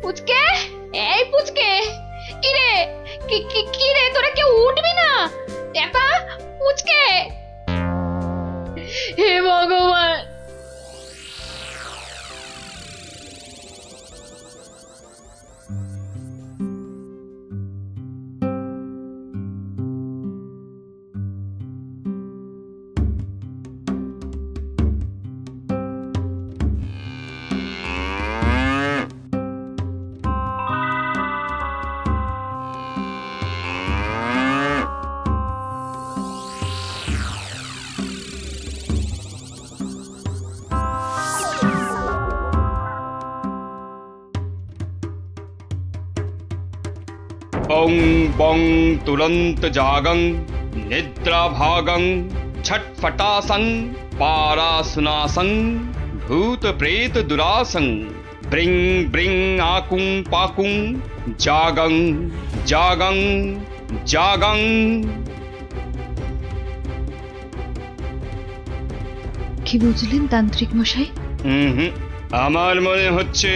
পুচকে, এই পুচকে, কি রে, কি রে, তোরা কেউ উঠবি না? টেপা, পুচকে, হে ভগবান। বং বং তুরন্ত জাগং নিদ্রাভাগং ছটফটাসং পারাসুনাসং ভূত প্রেত দুরাসং ব্রিং ব্রিং আকুং পাকুং জাগং জাগং জাগং। কি বুঝলেন তান্ত্রিক মশাই? আমার মনে হচ্ছে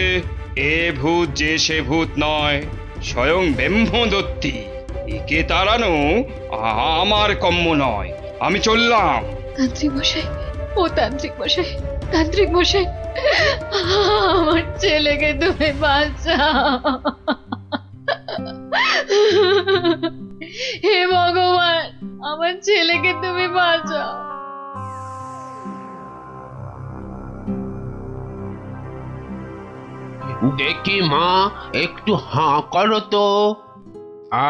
এ ভূত যে সে ভূত নয়, স্বয়ং ব্রহ্মদত্তী। একে তাড়ানো আমার কম্য নয়। আমি চললাম। তান্ত্রিক মশাই, ও তান্ত্রিক মশাই, তান্ত্রিক মশাই, আমার ছেলেকে তুমি বাঁচাও। হে ভগবান, আমার ছেলেকে তুমি বাঁচাও। দেখি মা, একটু হাঁ করো তো। আ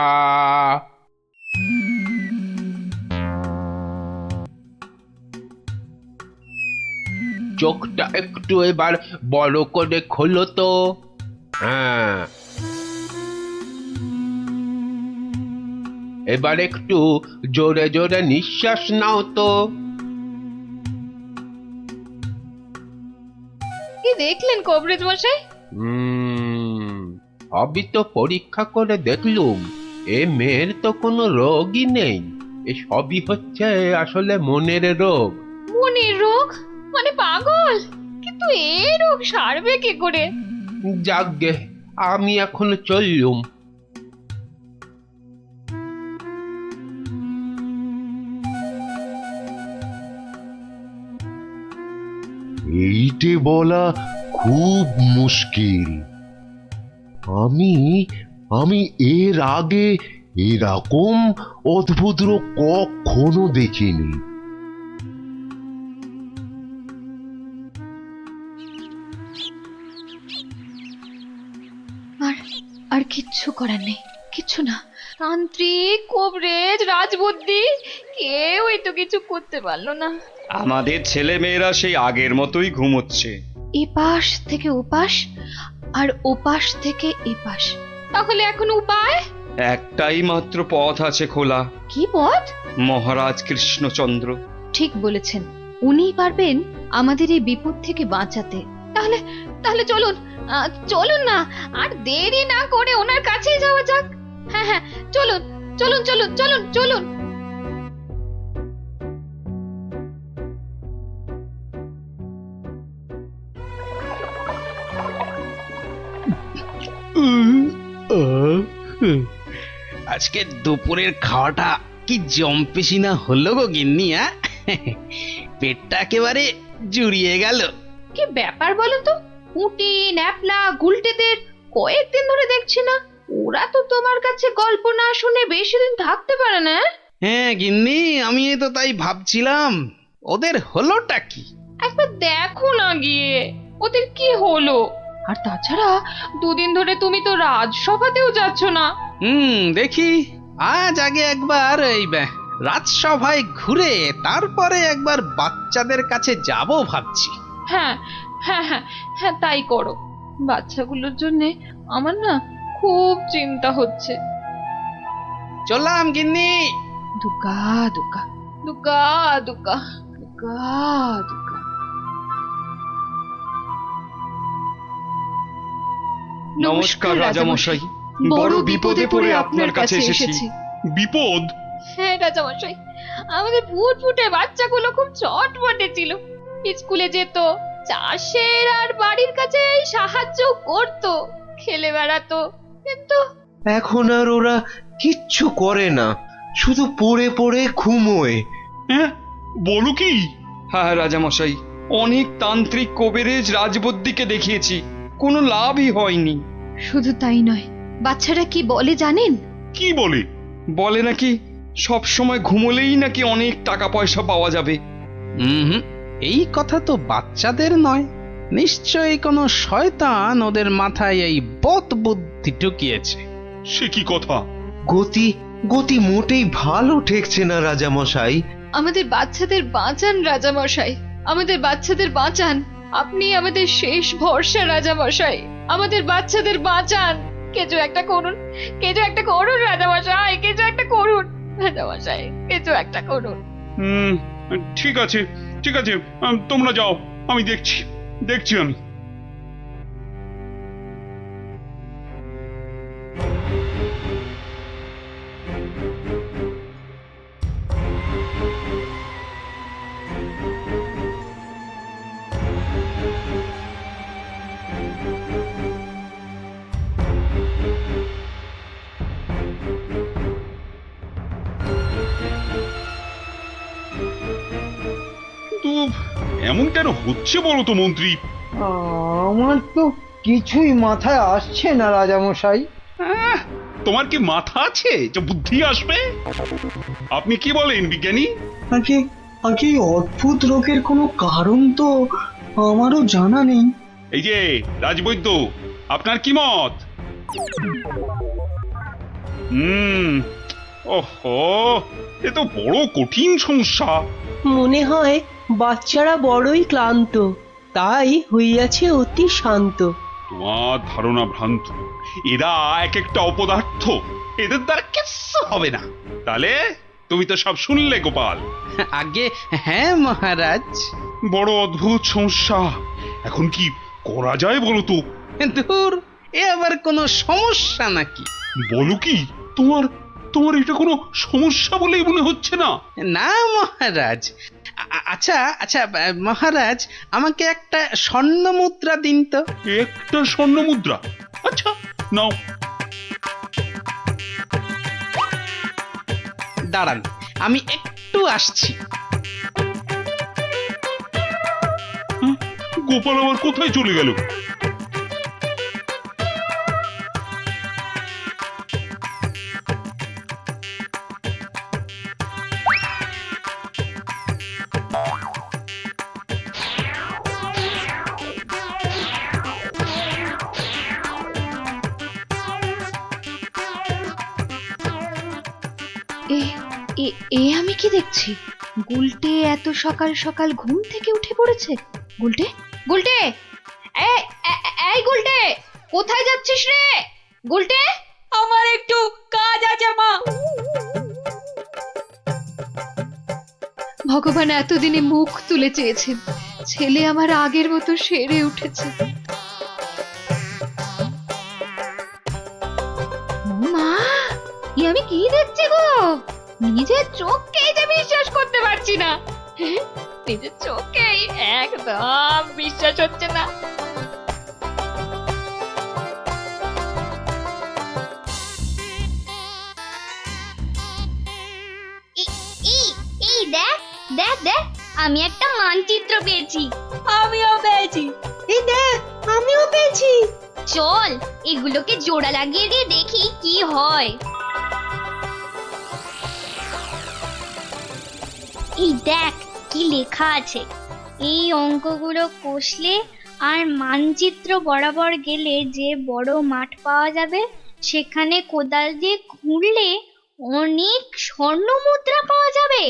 চোখটা একটু এবার বড় করে খোলো তো। হ্যাঁ, এবার একটু জোরে জোরে নিঃশ্বাস নাও তো। কি দেখলেন কবরেজ মশাই? সবই তো পরীক্ষা করে দেখলুম। এ মেয়ের তো কোনো রোগই নেই। এ সবই হচ্ছে আসলে মনের রোগ। মনের রোগ মানে পাগল? কিন্তু এই রোগ সারবে কি করে? যাকগে, আমি এখন চললুম। এইটে বলা খুব মুশকিল। আমি আমি এর আগে এরকম অদ্ভুত রোগ কখনো দেখিনি। আর আর কিচ্ছু করার নেই, কিচ্ছু না। তান্ত্রিক, কবরেজ, রাজবুদ্ধি, কেউই তো কিছু করতে পারলো না। আমাদের ছেলে মেয়েরা সেই আগের মতোই ঘুমোচ্ছে। এপাশ থেকে ওপাশ আর ওপাশ থেকে এপাশ। তাহলে এখন উপায়? একটাই মাত্র পথ আছে খোলা, কি পথ? মহারাজ কৃষ্ণচন্দ্র। ঠিক বলেছেন, উনিই পারবেন আমাদের এই বিপদ থেকে বাঁচাতে। তাহলে তাহলে চলুন, চলুন না, আর দেরি না করে ওনার কাছেই যাওয়া যাক। হ্যাঁ হ্যাঁ, চলুন চলুন চলুন চলুন চলুন। আজকে দুপুরের খাওয়াটা কি জম্পেশি না হলো গো গিন্নি? পেটটা একেবারে জুড়িয়ে গেল। কি ব্যাপার বলো তো? পুঁটি, ন্যাপলা, গুলটেদের কয়েকদিন ধরে দেখছি না। ওরা তো তোমার কাছে গল্প না শুনে বেশি দিন থাকতে পারে না। হ্যাঁ গিন্নি, আমি তো তাই ভাবছিলাম ওদের হলোটা কি। একবার দেখো না গিয়ে ওদের কি হলো। আর তাছাড়া দুদিন ধরে তুমি তো রাজসভাতেও যাচ্ছ না। দেখি আজ আগে একবার এই রাজসভায় ঘুরে তারপরে একবার বাচ্চাদের কাছে যাব ভাবছি। হ্যাঁ হ্যাঁ হ্যাঁ হ্যাঁ, তাই করো। বাচ্চাগুলোর জন্য আমার না খুব চিন্তা হচ্ছে। চললাম গিন্নি। দুর্গা দুর্গা দুর্গা দুর্গা দুর্গা দুর্গা। নমস্কার রাজামশাই, বড় বিপদে পড়ে আপনার কাছে এসেছি। বিপদ? হ্যাঁ রাজামশাই, আমাদের ফুটফুটে বাচ্চাগুলো খুব চটপটে ছিল। স্কুলে যেত, চাষের আর বাড়ির কাছে সাহায্য করত, খেলে বেড়াতো, কিন্তু এখন আর ওরা কিচ্ছু করে না, শুধু পড়ে পড়ে ঘুমোয়। হ্যাঁ বলো কি? হ্যাঁ রাজামশাই, অনেক তান্ত্রিক কবিরেজ রাজবদ্দিকে দেখিয়েছি, কোনো লাভই হয়নি। শুধু তাই নয়, বাচ্চারা কি বলে জানেন? কি বলে? বলে নাকি সব সময় ঘুমোলেই নাকি অনেক টাকা পয়সা পাওয়া যাবে। হুম, এই কথা তো বাচ্চাদের নয়, নিশ্চয়ই কোনো শয়তান ওদের মাথায় এই বদ বুদ্ধি ঢুকিয়েছে। সে কি কথা? গতি গতি মোটেই ভালো ঠেকছে না রাজামশাই। আমাদের বাচ্চাদের বাঁচান রাজামশাই, আমাদের বাচ্চাদের বাঁচান। আপনি আমাদের শেষ ভরসা রাজামশাই, আমাদের বাচ্চাদের বাঁচান। কিছু একটা করুন, কিছু একটা করুন রাজামশাই, কিছু একটা করুন রাজামশাই, কিছু একটা করুন। হুম, ঠিক আছে ঠিক আছে, তোমরা যাও, আমি দেখছি দেখছি আমি। কিন্তু এমন কেন হচ্ছে বলো তো মন্ত্রী? আমার তো কিছুই মাথায় আসছে না রাজামশাই। আহ, তোমার কি মাথা আছে যে বুদ্ধি আসবে? আপনি কি বলেন বিজ্ঞানী? আগে আগে এই অদ্ভুত রোগের কোনো কারণ তো আমারও জানা নেই। এই যে রাজবৈদ্য, আপনার কি মত? ওহো, এ তো বড় কঠিন সমস্যা। মনে হয় বাচ্চারা বড়ই ক্লান্ত, তাই হইয়াছে অতি শান্ত। তোমার ধারণা ভ্রান্ত, এরা এক একটা অপদার্থ, এদের দ্বারা কিচ্ছু হবে না। তাহলে তুমি তো সব শুনলে গোপাল। আগে হ্যাঁ মহারাজ। বড় অদ্ভুত সমস্যা, এখন কি করা যায় বলো তো? ধুর, এ আবার কোনো সমস্যা নাকি? বলো কি, তোমার তোমার এটা কোনো সমস্যা বলেই মনে হচ্ছে না? না মহারাজ। আচ্ছা আচ্ছা মহারাজ, আমাকে একটা স্বর্ণ মুদ্রা দিন তো। একটা স্বর্ণ মুদ্রা? আচ্ছা নাও। দাঁড়ান, আমি একটু আসছি। গোপাল আবার কোথায় চলে গেল? এ এ এ আমি কি দেখছি? গুলটে এত সকাল সকাল ঘুম থেকে উঠে পড়েছে। গুলটে, গুলটে, এই গুলটে, কোথায় যাচ্ছিস রে? গুলটে, আমার একটু কাজ আছে মা। ভগবান এতদিনে মুখ তুলে চেয়েছেন, ছেলে আমার আগের মতো সেরে উঠেছে। মা, আমি কি দেখছি গো? নিজের চোখকেই যে বিশ্বাস করতে পারছি না। নিজের চোখেই একদম বিশ্বাস হচ্ছে না। এই দেখ দেখ দেখ, আমি একটা মানচিত্র পেয়েছি। আমিও পেয়েছি। এই দেখ, আমিও পেয়েছি। চল এগুলোকে জোড়া লাগিয়ে দিয়ে দেখি কি হয়। এই দেখ কি লেখা আছে। এই অঙ্কগুলো কষলে আর মানচিত্র বরাবর গেলে যে বড় মাঠ পাওয়া যাবে, সেখানে কোদাল দিয়ে খুঁড়লে অনেক স্বর্ণ মুদ্রা পাওয়া যাবে।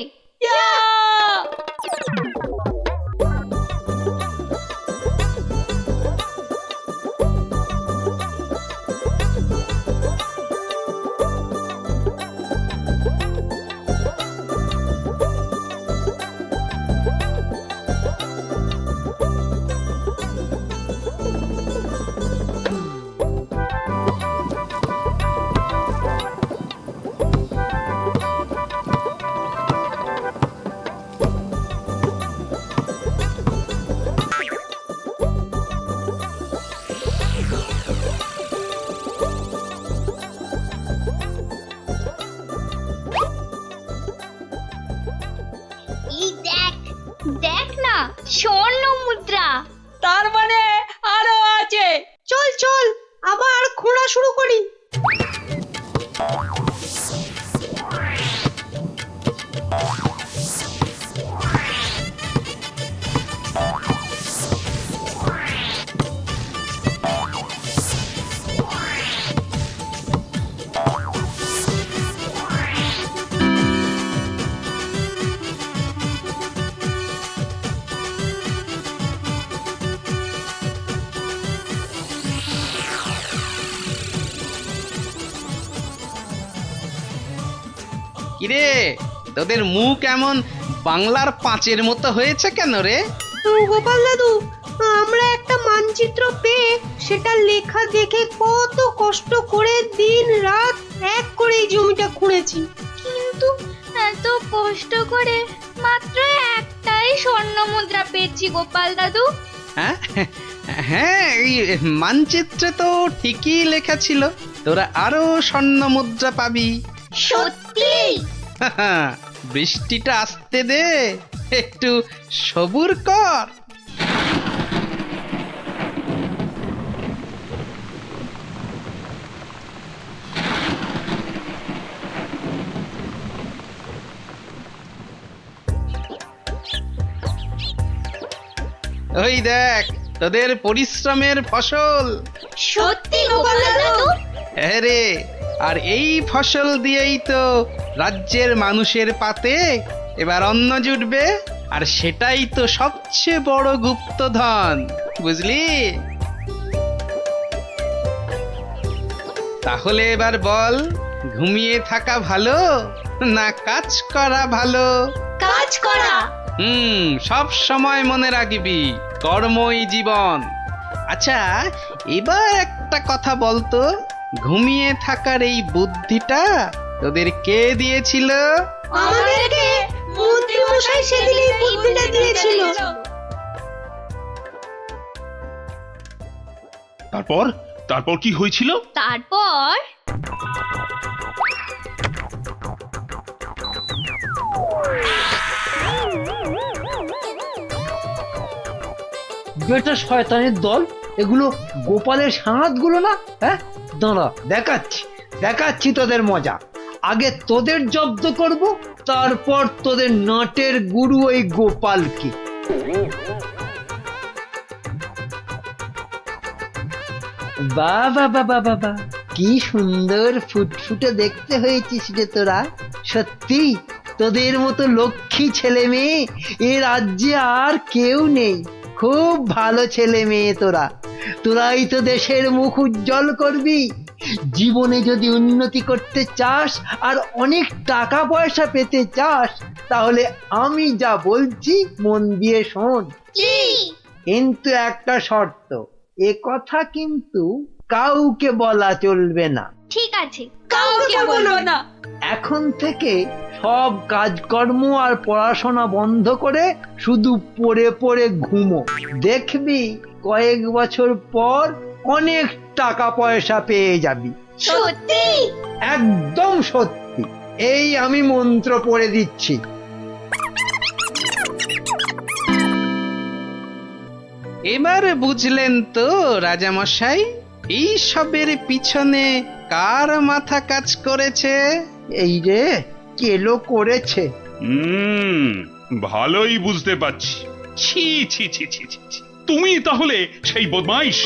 চল চল আবার খোঁড়া শুরু করি। কিরে, তোদের মুখ এমন বাংলার পাঁচের মতো হয়েছে কেন রে? গোপাল দাদু, আমরা একটা মানচিত্র পেয়ে সেটা লেখা দেখে কত কষ্ট করে দিন রাত এক করে এই জমিটা খুঁড়েছি। কিন্তু এত কষ্ট করে মাত্র একটাই স্বর্ণ মুদ্রা পেয়েছি গোপাল দাদু। হ্যাঁ হ্যাঁ, এই মানচিত্রে তো ঠিকই লেখা ছিল তোরা আরো স্বর্ণ মুদ্রা পাবি। সত্যি? বৃষ্টিটা আসতে দে, একটু সবুর কর। ওই দেখ তোদের পরিশ্রমের ফসল। সত্যি গোপাল দাদু? হ্যাঁ রে, আর এই ফসল দিয়েই তো রাজ্যের মানুষের পাতে এবার অন্ন জুটবে, আর সেটাই তো সবচেয়ে বড় গুপ্তধন, বুঝলি? তাহলে এবার বল, ঘুমিয়ে থাকা ভালো না কাজ করা ভালো? কাজ করা। সব সময় মনে রাখবি, কর্মই জীবন। আচ্ছা, এবার একটা কথা বলতো, ঘুমিয়ে থাকার এই বুদ্ধিটা তোদের কে দিয়েছিল? আমাদেরকে মন্ত্রী মশাই সেদিন এই বুদ্ধিটা দিয়েছিল। তারপর তারপর কি হয়েছিল? তারপর বেটা শয়তানের দল, এগুলো গোপালের সাঁতগুলো না? হ্যাঁ, দাঁড়া দেখাচ্ছি দেখাচ্ছি তোদের মজা। আগে তোদের জব্দ করব, তারপর তোদের নাটের গুরু ওই গোপালকে। বাবা বাবা বাবা, কি সুন্দর ফুটফুটে দেখতে হয়েছিস রে তোরা। সত্যি তোদের মতো লক্ষ্মী ছেলে মেয়ে এ রাজ্যে আর কেউ নেই। খুব ভালো ছেলে মেয়ে তোরা, তোরাই তো দেশের মুখ উজ্জ্বল করবি। জীবনে যদি উন্নতি করতে চাস আর অনেক টাকা পয়সা পেতে চাস, তাহলে আমি যা বলছি মন দিয়ে শোন। কি? কিন্তু একটা শর্ত, এ কথা কিন্তু কাউকে বলা চলবে না। ঠিক আছে, কাউকে বলবো না। এখন থেকে সব কাজকর্ম আর পড়াশোনা বন্ধ করে শুধু পড়ে পড়ে ঘুমো। দেখবি কয়েক বছর পর অনেক টাকা পয়সা পেয়ে যাবি। সত্যি? একদম সত্যি। এই আমি মন্ত্র পড়ে দিচ্ছি। এবার বুঝলেন তো রাজামশাই, এই সবের পিছনে কার মাথা কাজ করেছে? এই রে, কেলো করেছে। ভালোই বুঝতে পারছি। ছি ছি ছি ছি ছি ছি। তুমি তাহলে সেই বদমাইশ।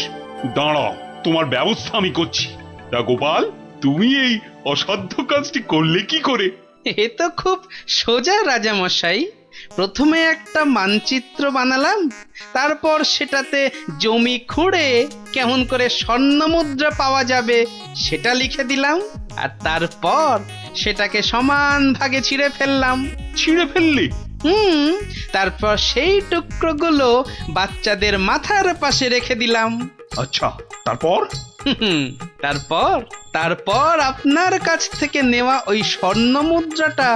দাঁড়াও, তোমার ব্যবস্থা আমি করছি। তা গোপাল, তুমি এই অসাধ্য কাজটি করলে কি করে? এ তো খুব সোজা রাজামশাই। প্রথমে একটা মানচিত্র বানালাম, তারপর সেটাতে জমি খুঁড়ে কেমন করে স্বর্ণ মুদ্রা পাওয়া যাবে সেটা লিখে দিলাম, আর তারপর সেটাকে সমান ভাগে ছিঁড়ে ফেললাম। ছিঁড়ে ফেললে? তারপর সেই টুকরোগুলো বাচ্চাদের মাথার পাশে রেখে দিলাম। আচ্ছা, তারপর? তারপর তারপর আপনার কাছ থেকে নেওয়া ওই স্বর্ণ মুদ্রাটা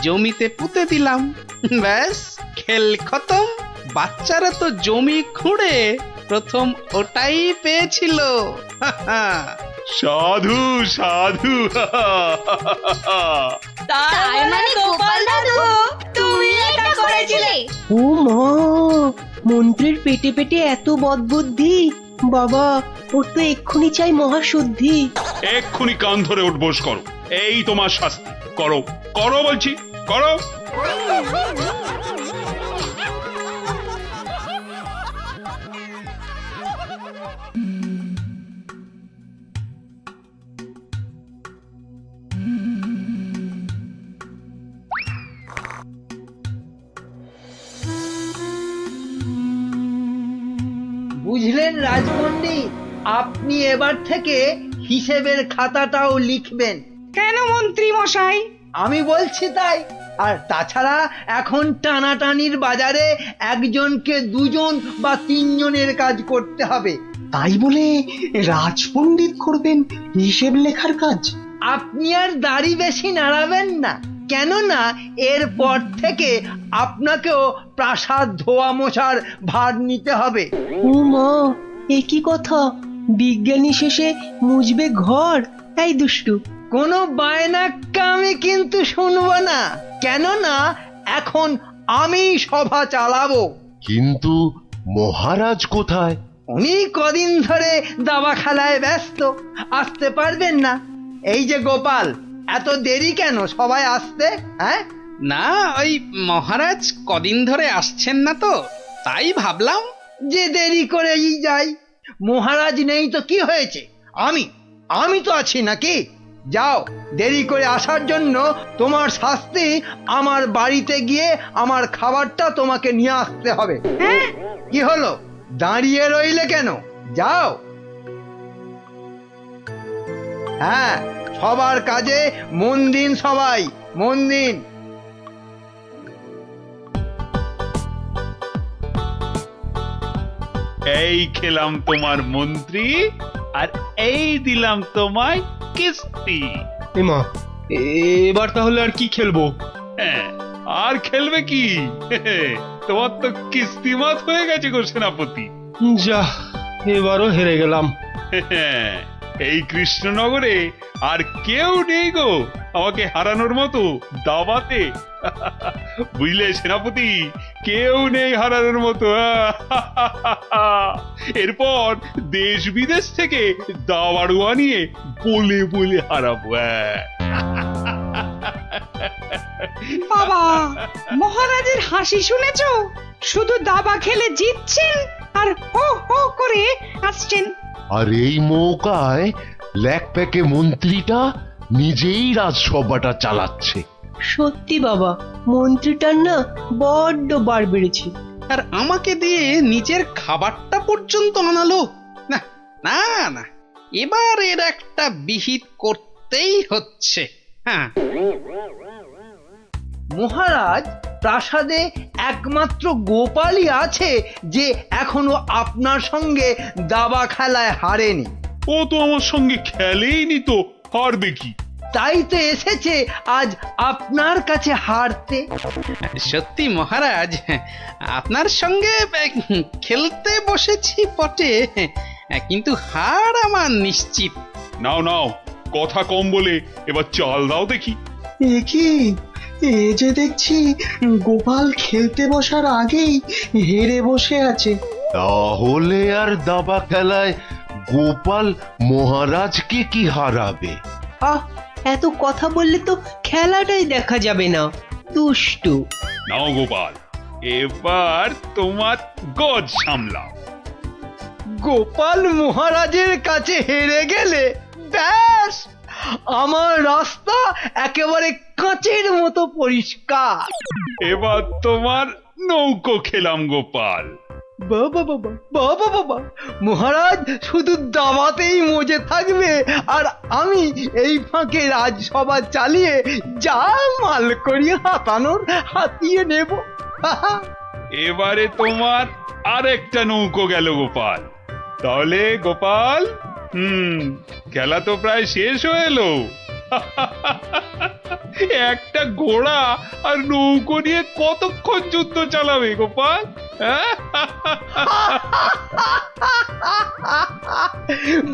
জমিতে পুঁতে দিলাম। ব্যাস, খেল খতম। বাচ্চারা তো জমি খুঁড়ে প্রথম ওটাই পেয়েছিল। সাধু সাধু। তার মানে গোপাল দাদু তুমি এটা করেছিলে? ও মা, মন্ত্রীর পেটে পেটে এত বদবুদ্ধি, বাবা ওর তো এক্ষুনি চাই মহাশুদ্ধি। এক্ষুনি কান ধরে উঠবোস করো, এই তোমার শাস্তি। করো করো বলছি, করো। বুঝলেন রাজপণ্ডিত, আপনি এবার থেকে হিসেবের খাতাটাও লিখবেন। কেন মন্ত্রী মশাই? আমি বলছি তাই। আর তাছাড়া এখন টানাটানির বাজারে একজনকে দুজন বা তিনজনের কাজ করতে হবে। তাই বলে রাজপণ্ডিত করবেন হিসেব লেখার কাজ? আপনি আর দাড়ি বেশি নাড়াবেন না, কেননা এরপর থেকে আপনাকেও প্রাসাদ ধোয়া মোছার ভার নিতে হবে। ও মা, এ কি কথা? বিজ্ঞানী শেষে মুজবে ঘর? এই দুষ্টু, কোনো বায়নাক্কা আমি কিন্তু শুনবো না, কেননা এখন আমি সভা চালাবো। কিন্তু মহারাজ কোথায়? উনি কদিন ধরে দাবা খেলায় ব্যস্ত, আসতে পারবেন না। এই যে গোপাল, এত দেরি কেন সবাই আসতে? হ্যাঁ, না, ওই মহারাজ কদিন ধরে আসছেন না তো, তাই ভাবলাম। যে দেরি করেই যাই। মহারাজ নেই তো কি হয়েছে, আমি তো আছি নাকি? যাও, দেরি করে আসার জন্য তোমার শাস্তি আমার বাড়িতে গিয়ে আমার খাবারটা তোমাকে নিয়ে আসতে হবে। কি হলো, দাঁড়িয়ে রইলে কেন? যাও। হ্যাঁ, সবার কাজে মন দিন, সবাই মন দিন। এই খেলাম তোমার মন্ত্রী, আর এই দিলাম তোমায় কিস্তি। এমা, এবার তাহলে আর কি খেলবো? হ্যাঁ, আর খেলবে কি? তোমার তো কিস্তিমাত হয়ে গেছে গো সেনাপতি। যা, এবারও হেরে গেলাম। এই কৃষ্ণনগরে আর কেউ নেই গো আমাকে হারানোর মতো দাবাতে। বুঝলে সেনাপতি, কেউ নেই হারানোর মতো। এরপর দেশ বিদেশ থেকে দাবাড়ুয়া নিয়ে বলে বলে হারাবো। বাবা, মহারাজের হাসি শুনেছো? শুধু দাবা খেলে জিতছেন আর হো হো করে আসছেন। আর এই মৌকায় ল্যাকপ্যাকে মন্ত্রীটা নিজেই রাজসভাটা চালাচ্ছে। সত্যি বাবা, মন্ত্রীটার না বড্ড বার বেড়েছে। আর আমাকে দিয়ে নিজের খাবারটা পর্যন্ত আনালো। না না না, এবার এর একটা বিহিত করতেই হচ্ছে। হ্যাঁ, মহারাজ, প্রাসাদে একমাত্র গোপালই আছে যে এখনো আপনার সঙ্গে দাবা খেলায় হারেনি। ও তো আমার সঙ্গে খেলেইনি, তো হারবে কি? তাই তো এসেছে আজ আপনার কাছে হারতে। সত্যি মহারাজ, আপনার সঙ্গে খেলতে বসেছি বটে, কিন্তু হার আমার নিশ্চিত। নাও নাও, কথা কম বলে এবার চাল দাও দেখি। এ কি, এ যে দেখছি গোপাল খেলতে বসার আগেই হেরে বসে আছে। তাহলে আর দাবা খেলায় গোপাল মহারাজকে কি হারাবে? আহ, এত কথা বললে তো খেলাটাই দেখা যাবে না। দুষ্টু। নাও গোপাল, এবার তোমার গজ সামলাও। গোপাল মহারাজের কাছে হেরে গেলে ব্যাস, আমার রাস্তা একেবারে কাঁচের মতো পরিষ্কার। এবার তোমার নৌকো খেলাম গোপাল। বাবা বাবা বাবা বাবা, মহারাজ শুধু দাবাতেই মজে থাকবে, আর আমি এই ফাঁকে রাজসভা চালিয়ে যা মাল করি হাতানোর হাতিয়ে নেব। এবারে তোমার আরেকটা নৌকো গেল গোপাল। তাহলে গোপাল, খেলা তো প্রায় শেষ হয়ে এলো। একটা ঘোড়া আর নৌকো নিয়ে কতক্ষণ যুদ্ধ চালাবে গোপাল?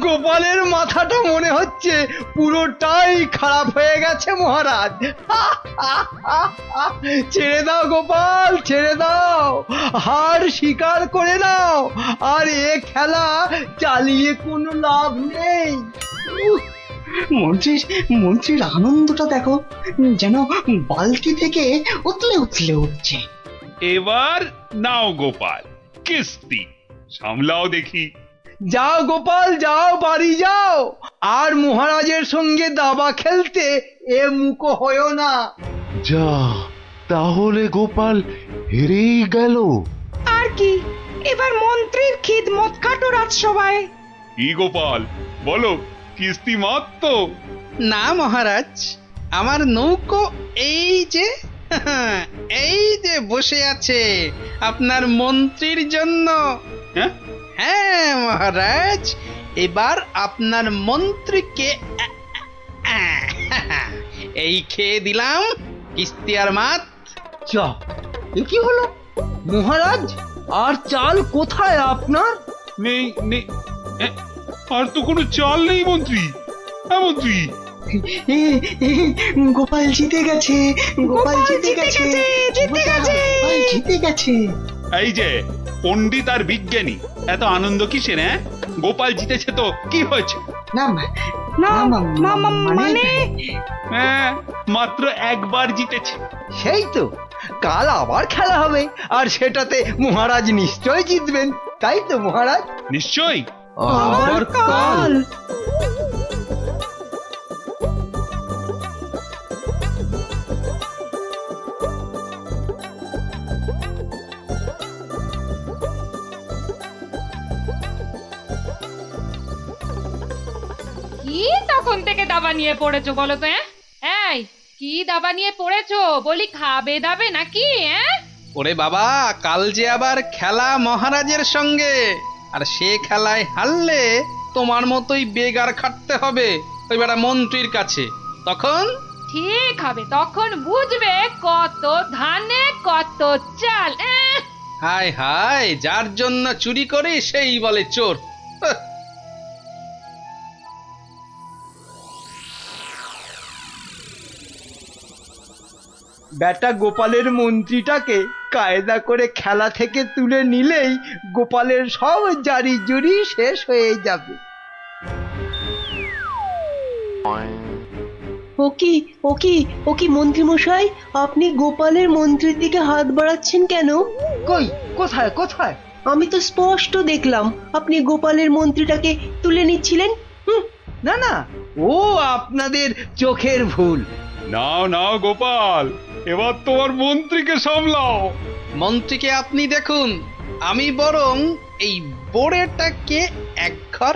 গোপালের মাথাটা মনে হচ্ছে পুরোটাই খারাপ হয়ে গেছে মহারাজ। ছেড়ে দাও গোপাল, ছেড়ে দাও, হার স্বীকার করে নাও, আর এ খেলা চালিয়ে কোনো লাভ নেই। মন্ত্রীর আনন্দটা দেখো, যেন বালতি থেকে উতলে উতলে উঠছে। এবার নাও গোপাল, কিস্তি সামলাও দেখি। যাও গোপাল যাও, বাড়ি যাও, আর মহারাজের সঙ্গে দাবা খেলতে এ মুখো হয়েও না। যা, তাহলে গোপাল হেরেই গেল। আর কি, এবার মন্ত্রীর খিদমত খাটো রাজসভায়। কি গোপাল বলো, কিস্তি মাত্র? না মহারাজ, আমার নৌকো এই যে বসে আছে আপনার মন্ত্রীর জন্য। হ্যাঁ? হ্যাঁ মহারাজ, এবার আপনার মন্ত্রীকে এই খেয়ে দিলাম কিস্তি আর মাত। যা, এ কি হলো মহারাজ? আর চাল কোথায় আপনার? নেই নেই, আর তো কোনো চাল নেই মন্ত্রী। হ্যাঁ মন্ত্রী, গোপাল জিতে গেছে, গোপাল জিতে গেছে, গোপাল জিতে গেছে। এই যে পণ্ডিত আর বিজ্ঞানী, এত আনন্দ কিসের? হ্যাঁ, গোপাল জিতেছে তো কি হয়েছে? না মানে হ্যাঁ, মাত্র একবার জিতেছে। সেই তো, কাল আবার খেলা হবে, আর সেটাতে মহারাজ নিশ্চয় জিতবেন, তাই তো মহারাজ? নিশ্চয়ই। আবার কাল? কি তখন থেকে দাবা নিয়ে পড়েছো বলো তো? এই কি দাবা নিয়ে পড়েছো? বলি খাবে দাবে নাকি? ওরে বাবা, কাল যে আবার খেলা মহারাজের সঙ্গে, আর সে খেলায় হারলে তোমার মতোই বেগার খাটতে হবে ওই বেটা মন্ত্রীর কাছে। তখন ঠিক হবে, তখন বুঝবে কত ধানে কত চাল। হায় হায়, যার জন্য চুরি করে সেই বলে চোর। বেটা গোপালের মন্ত্রীটাকে কায়দা করে খেলা থেকে তুলে নিলেই গোপালের সব জারি জুরি শেষ হয়ে যাবে। ও কি মন্ত্রী মশাই, আপনি গোপালের মন্ত্রীর দিকে হাত বাড়াচ্ছেন কেন? কই, কোথায় কোথায়? আমি তো স্পষ্ট দেখলাম আপনি গোপালের মন্ত্রীটাকে তুলে নিচ্ছিলেন। না না, ও আপনাদের চোখের ভুল। নাও নাও গোপাল, এবার তোমার মন্ত্রীকে সামলাও। মন্ত্রীকে আপনি দেখুন, আমি বরং এই বোড়েটাকে এক ঘর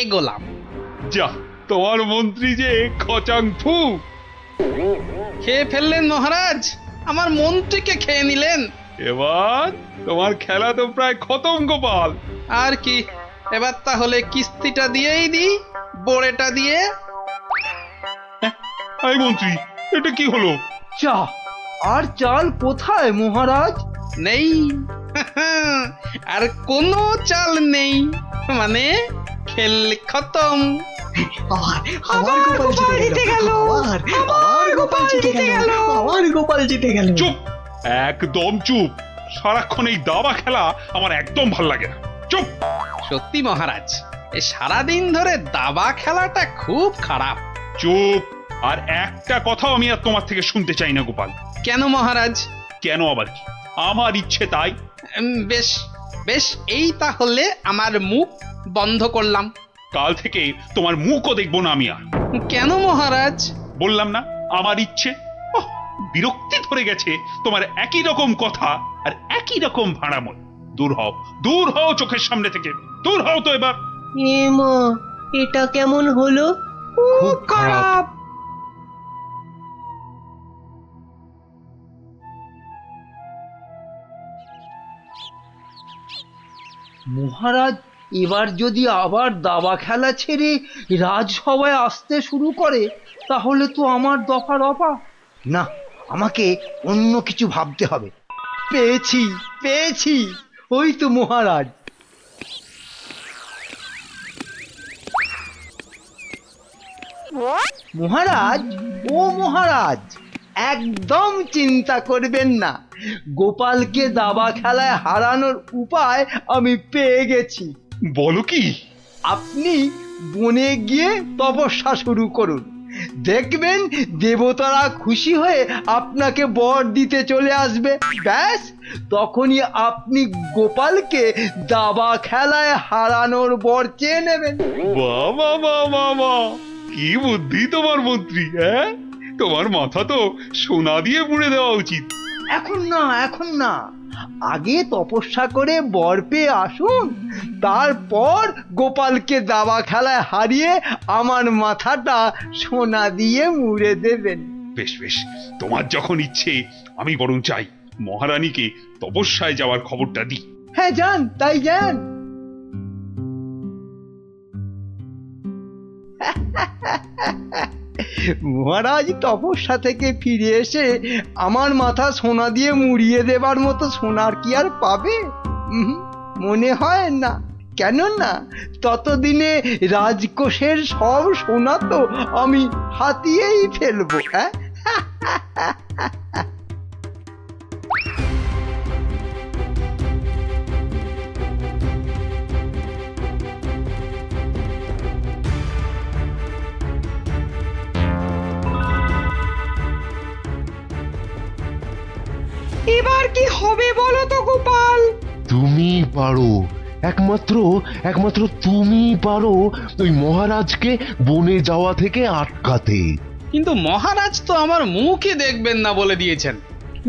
এগোলাম। যা, তোমার মন্ত্রী যে খচাং ফু। খেয়ে ফেললেন মহারাজ, আমার মন্ত্রীকে খেয়ে নিলেন। এবার তোমার খেলা তো প্রায় খতম গোপাল। আর কি, এবার তাহলে কিস্তিটা দিয়েই দিই, বোড়েটা দিয়ে। এই মন্ত্রী, এটা কি হলো? চা আর চাল কোথায় মহারাজ? নেই, আর কোনো চাল নেই, মানে খেল খতম। আবার গোপাল জিতে গেল, আবার গোপাল জিতে গেল, আবার গোপাল জিতে গেল। চুপ, একদম চুপ। সারাক্ষণ এই দাবা খেলা আমার একদম ভাল লাগে না। চুপ। সত্যি মহারাজ, এই সারাদিন ধরে দাবা খেলাটা খুব খারাপ। চুপ, আর একটা কথাও আমি আর তোমার থেকে শুনতে চাই না গোপাল। কেন মহারাজ? কেন আবার কি? আমার ইচ্ছে তাই। বেশ বেশ, এই তাহলে আমার মুখ বন্ধ করলাম। কাল থেকে তোমার মুখও দেখবো না আমি আর। কেন মহারাজ? বললাম না, আমার ইচ্ছে। ওহ, বিরক্তি ধরে গেছে তোমার একই রকম কথা আর একই রকম ভাড়াময়। দূর হও, দূর হও চোখের সামনে থেকে, দূর হও তো এবার। এ মা, এটা কেমন হলো? খুব খারাপ। মহারাজ এবার যদি আবার দাবা খেলা ছেড়ে রাজসভায় আসতে শুরু করে, তাহলে তো আমার দফা রফা। না, আমাকে অন্য কিছু ভাবতে হবে। পেয়েছি পেয়েছি, ওই তো মহারাজ। মহারাজ, ও মহারাজ, একদম চিন্তা করবেন না, গোপালকে দাবা খেলায় হারানোর উপায় আমি পেয়ে গেছি। বলো কি? আপনি বনে গিয়ে তপস্যা শুরু করুন, দেখবেন দেবতারা খুশি হয়ে আপনাকে বর দিতে চলে আসবে। ব্যাস, তখনই আপনি গোপালকে দাবা খেলায় হারানোর বর চেয়ে নেবেন। বাবা বাবা বাবা, কি বুদ্ধি তোমার মন্ত্রী! হ্যাঁ, তোমার মাথা তো সোনা দিয়ে মুড়ে দেওয়া উচিত। এখন না, এখন না, আগে তপস্যা করে বর পেয়ে আসুন, তারপর গোপালকে দাবা খেলায় হারিয়ে আমার মাথাটা সোনা দিয়ে মুড়ে দেবেন। বেশ বেশ, তোমার যখন ইচ্ছে, আমি বরং চাই মহারানীকে তপস্যায় যাওয়ার খবরটা দিই। হ্যাঁ, যান, তাই যান। মহারাজ তপস্যা থেকে ফিরে এসে আমার মাথা সোনা দিয়ে মুড়িয়ে দেবার মতো সোনার কি আর পাবে? মনে হয় না। কেননা ততদিনে রাজকোষের সব সোনা তো আমি হাতিয়েই ফেলবো। হ্যাঁ, এবার কি হবে বলো তো গোপাল? তুমি পারো, একমাত্র একমাত্র তুমি পারো ওই মহারাজকে বনে যাওয়া থেকে আটকাতে। কিন্তু মহারাজ তো আমার মুখই দেখবেন না বলে দিয়েছেন।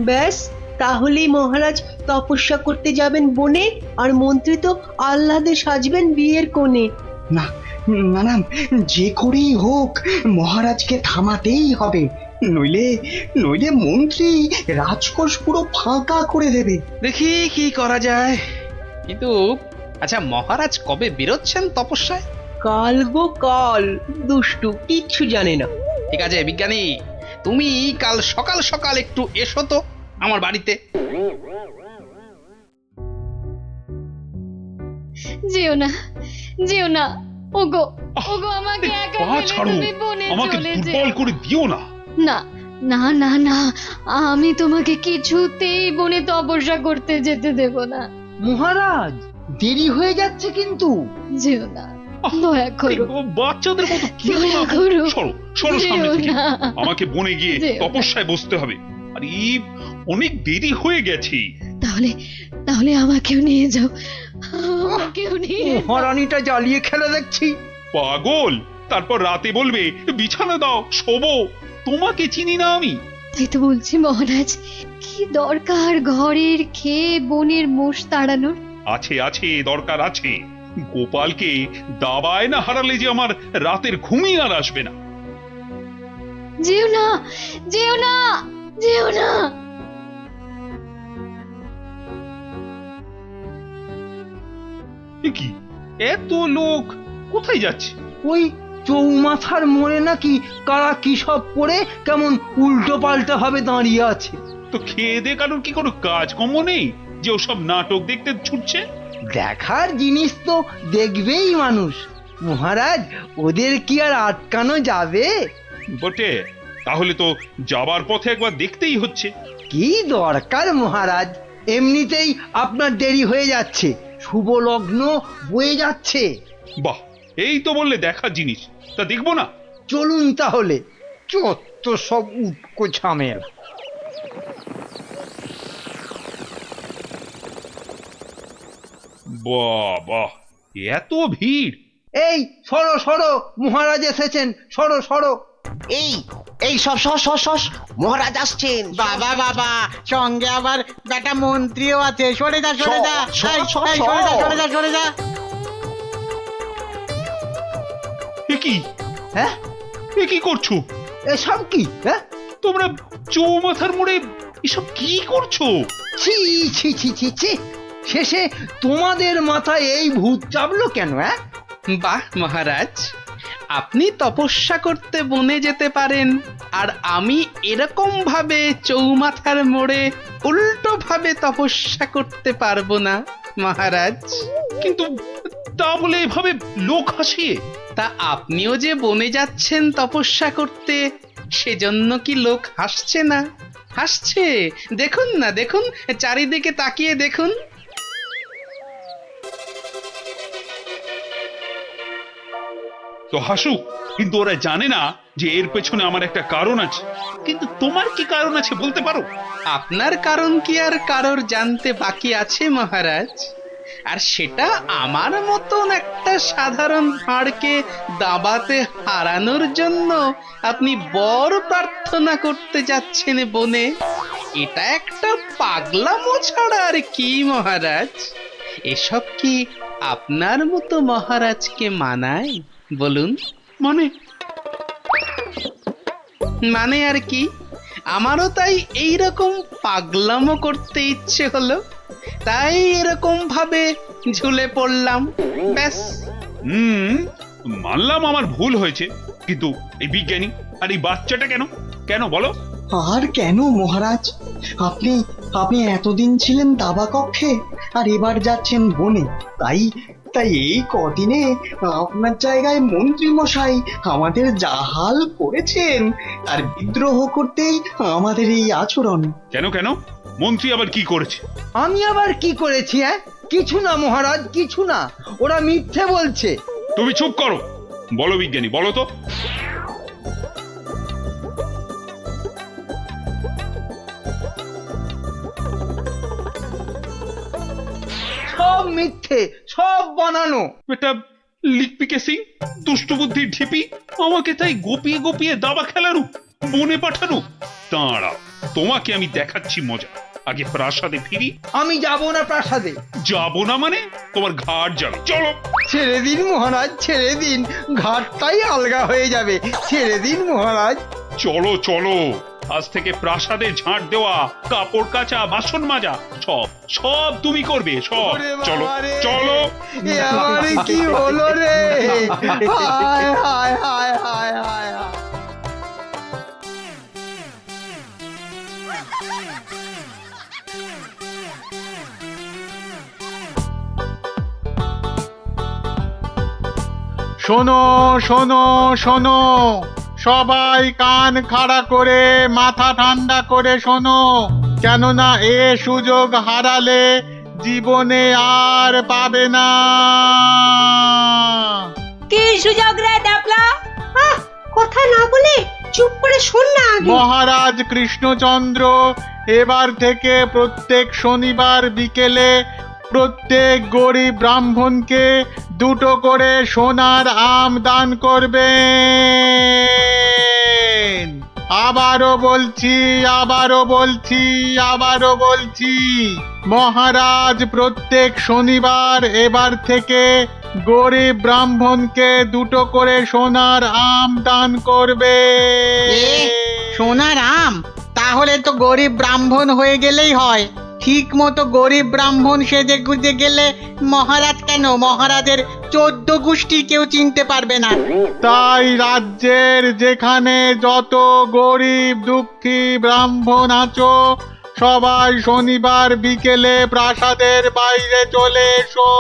ব্যাস, তাহলেই মহারাজ তপস্যা করতে যাবেন বনে, আর মন্ত্রী তো আহ্লাদে সাজবেন বিয়ের কোণে। না না না, যে করেই হোক মহারাজকে থামাতেই হবে, নইলে নইলে মন্ত্রী রাজকোষ পুরো ফাঁকা করে দেবে। দেখি কি করা যায়। কিন্তু আচ্ছা, মহারাজ কবে বেরোচ্ছেন তপস্যায়? কাল গো কাল, দুষ্টু কিচ্ছু জানে না। ঠিক আছে বিজ্ঞানী, তুমি কাল সকাল সকাল একটু এসো তো আমার বাড়িতে। যেও না, যেও না, ওগো ওগো, আমাকে একা পা ফেলে ছাড়ো, তুমি বনে আমাকে চলে দুর্বল যেও করে দিও না। না না না না, আমি তোমাকে কিছুতেই বনে তপস্যা করতে যেতে দেব না। মহারাজ, দেরি হয়ে যাচ্ছে কিন্তু। যেও না, দয়া এই করো, বাচ্চাদের মতো কি দয়া করো। সরো সরো সামনে যেও থেকে। না। আমাকে বনে গিয়ে যেও না। তপস্যায় বসতে হবে। আর এই অনেক দেরি হয়ে গেছে। তাহলে তাহলে আমাকেও নিয়ে যাও, আমাকেও নিয়ে যাও। মহারানীটা জ্বালিয়ে খেলে দেখছি। পাগল, তারপর রাতে বলবে বিছানা দাও, শোবো। তোমাকে চিনি না আমি। তাই তো বলছি মহারাজ, কি দরকার ঘরের খেয়ে বনের মোষ তাড়ানোর? আছে আছে, দরকার আছে। গোপালকে দাবায় না হারালে যে আমার রাতের ঘুমই আর আসবে না। যেও না, যেও না, যেও না। এ কি, এত লোক কোথায় যাচ্ছে? ওই চৌমাথার মোড়ে নাকি কারা কি সব পড়ে কেমন উল্টো পাল্টা ভাবে দাঁড়িয়ে আছে। তো খেয়ে দে কারোর কি কোনো কাজকর্ম নেই যে ওসব নাটক দেখতে ছুটছে? দেখার জিনিস তো দেখবেই মানুষ। মহারাজ, ওদের কি আর আটকানো যাবে? বটে, তাহলে তো যাবার পথে একবার দেখতেই হচ্ছে। কি দরকার মহারাজ, এমনিতেই আপনার দেরি হয়ে যাচ্ছে, শুভ লগ্ন বয়ে যাচ্ছে। বাহ, এই তো বললে দেখার জিনিস, তা দেখবো না? চলুন তাহলে। চত্ব সব উটকো ঝামেলা। বাহ, এত ভিড়! এই সরো সরো, মহারাজ এসেছেন, সরো সরো। এই এই সব সস সস সস, মহারাজ আসছেন। বাবা বাবা, সঙ্গে আবার বেটা মন্ত্রীও আছে। সরে যা, সরে যা, এই, এই, সরে যা, সরে যা, সরে যা। এ কি, হ্যাঁ, এ কি করছো এসব কি? হ্যাঁ, তোমরা? চৌমাথার মোড়ে এসব কি করছো? ছি ছি ছি ছি ছি, শেষে তোমাদের মাথায় এই ভূত চাপলো কেন? হ্যাঁ, বাহ মহারাজ, আপনি তপস্যা করতে বনে যেতে পারেন, আর আমি এরকম ভাবে চৌমাথার মোড়ে উল্টো ভাবে তপস্যা করতে পারবো না। মহারাজ। কিন্তু তা বলে এভাবে লোক হাসিয়ে? তা আপনিও যে বনে যাচ্ছেন তপস্যা করতে, সেজন্য কি লোক হাসছে না? হাসছে, দেখুন না, দেখুন, চারিদিকে তাকিয়ে দেখুন। তো হাসুক, কিন্তু ওরা জানে না যে এর পেছনে আমার একটা কারণ আছে। কিন্তু তোমার কি কারণ আছে বলতে পারো? আপনার কারণ কি আর কারোর জানতে বাকি আছে মহারাজ? আর সেটা আমার মতন একটা সাধারণ ভাঁড়কে দাবাতে হারানোর জন্য আপনি বর প্রার্থনা করতে যাচ্ছেন বনে। এটা একটা পাগলামো ছাড়া আর কি মহারাজ? এসব কি আপনার মতো মহারাজকে মানায় বলুন? মানে আর কি, আমারও তাই এইরকম পাগলামো করতে ইচ্ছে হলো, তাই এরকম ভাবে ঝুলে পড়লাম, ব্যাস। মানলাম আমার ভুল হয়েছে, কিন্তু এই বিজ্ঞানী আর এই বাচ্চাটা কেন কেন বলো? আর কেন মহারাজ? আপনি আপনি এতদিন ছিলেন দাবা কক্ষে, আর এবার যাচ্ছেন বনে। তাই তাই এই কদিনে আপনার জায়গায় মন্ত্রী মশাই আমাদের যা হাল করেছেন, তার বিদ্রোহ করতেই আমাদের এই আচরণ। কেন কেন? মন্ত্রী আবার কি করেছে? আমি আবার কি করেছি? কিছু না মহারাজ, কিছু না, ওরা মিথ্যে বলছে। তুমি চুপ করো। বলো বিজ্ঞানী, বলো তো। সব মিথ্যে, সব বানানো। এটা লিকপিকে সিং, দুষ্টু বুদ্ধির ঢিপি, আমাকে তাই গোপিয়ে গোপিয়ে দাবা খেলানো, বনে পাঠানো। দাঁড়া, তোমাকে আমি দেখাচ্ছি মজা। আগে প্রাসাদে ফিরি। আমি যাব না প্রাসাদে। যাব না মানে? তোমার ঘাট যাবে, চলো। ছেড়ে দিন মহারাজ, ছেড়ে দিন, ঘাটটাই আলগা হয়ে যাবে, ছেড়ে দিন মহারাজ। চলো চলো, আজ থেকে প্রাসাদে ঝাঁট দেওয়া, কাপড় কাচা, বাসন মাজা, সব সব তুমি করবে, সব। চলো চলো। এ আমার কি হলো রে? হায় হায় হায় হায় হায়। শোনো শোনো শোনো, সবাই কান খাড়া করে মাথা ঠান্ডা করে শোনো, কেননা এ সুযোগ হারালে জীবনে আর পাবে না। কি সুযোগ রে ডাবলা? কথা না বলে চুপ করে শোন না আগে। মহারাজ কৃষ্ণচন্দ্র এবার থেকে প্রত্যেক শনিবার বিকেলে প্রত্যেক গরিব ব্রাহ্মণকে 2টো করে সোনার আম দান করবেন। আবারও বলছি, আবারও বলছি, আবারও বলছি, মহারাজ প্রত্যেক শনিবার এবার থেকে গরিব ব্রাহ্মণকে 2টো করে সোনার আম দান করবে। সোনার আম? তাহলে তো গরিব ব্রাহ্মণ হয়ে গেলেই হয়। ঠিক মতো গরিব ব্রাহ্মণ সেজে গুজে গেলে মহারাজ কেন, মহারাজের 14 গোষ্ঠী কেউ চিনতে পারবে না। তাই রাজ্যের যেখানে যত গরিব দুঃখী ব্রাহ্মণ আছো, সবাই শনিবার বিকেলে প্রাসাদের বাইরে চলে এসো।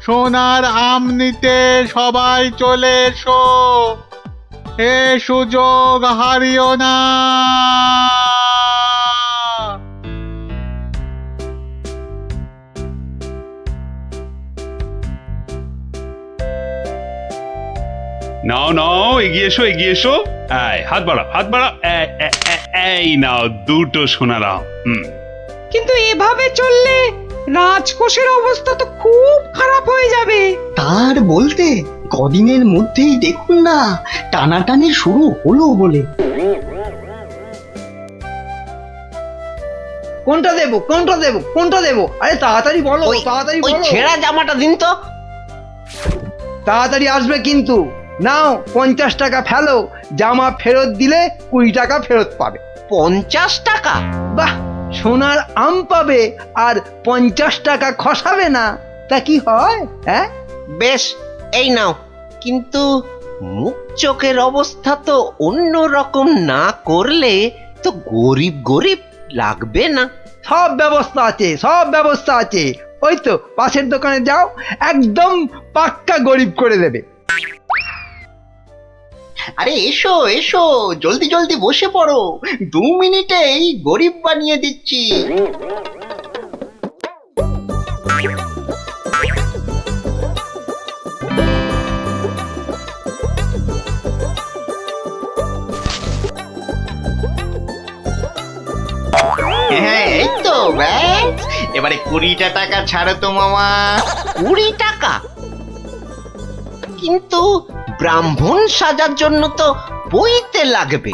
সোনার আম নিতে সবাই চলে এসো, এ সুযোগ হারিও না। নাও নাও, এগিয়ে এসো, এগিয়ে এসো। হাত বাড়া, হাত বাড়া। এই নাও 2টো সোনার আম। কিন্তু এভাবে চললে রাজকোষের অবস্থা তো খুব খারাপ হয়ে যাবে। তার বলতে কদিনের মধ্যেই দেখুন না টানাটানি শুরু হলো বলে। কোনটা দেব, কোনটা দেব, কোনটা দেব? আরে তাড়াতাড়ি বলো, তাড়াতাড়ি বলো। ছেঁড়া জামাটা দিন তো। তাড়াতাড়ি আসবে কিন্তু। নাও 50 টাকা ফেলো, জামা ফেরত দিলে 20 টাকা ফেরত পাবে। 50 টাকা? বাহ, সোনার আম পাবে আর 50 টাকা খসাবে না, তা কি হয়? হ্যাঁ বেশ, এই নাও। কিন্তু মুখ চোখের অবস্থা তো অন্য রকম না করলে তো গরিব গরিব লাগবে না। সব ব্যবস্থা আছে, সব ব্যবস্থা আছে। ওই তো পাশের দোকানে যাও, একদম পাক্কা গরিব করে দেবে। আরে এসো এসো, জলদি জলদি বসে পড়ো, 2 মিনিটেই গরিব বানিয়ে দিচ্ছি। হ্যাঁ এই তো ব্যাস, এবারে 20টা টাকা ছাড়ো তো মামা। 20 টাকা? কিন্তু ব্রাহ্মণ সাজার জন্য তো পইতে লাগবে।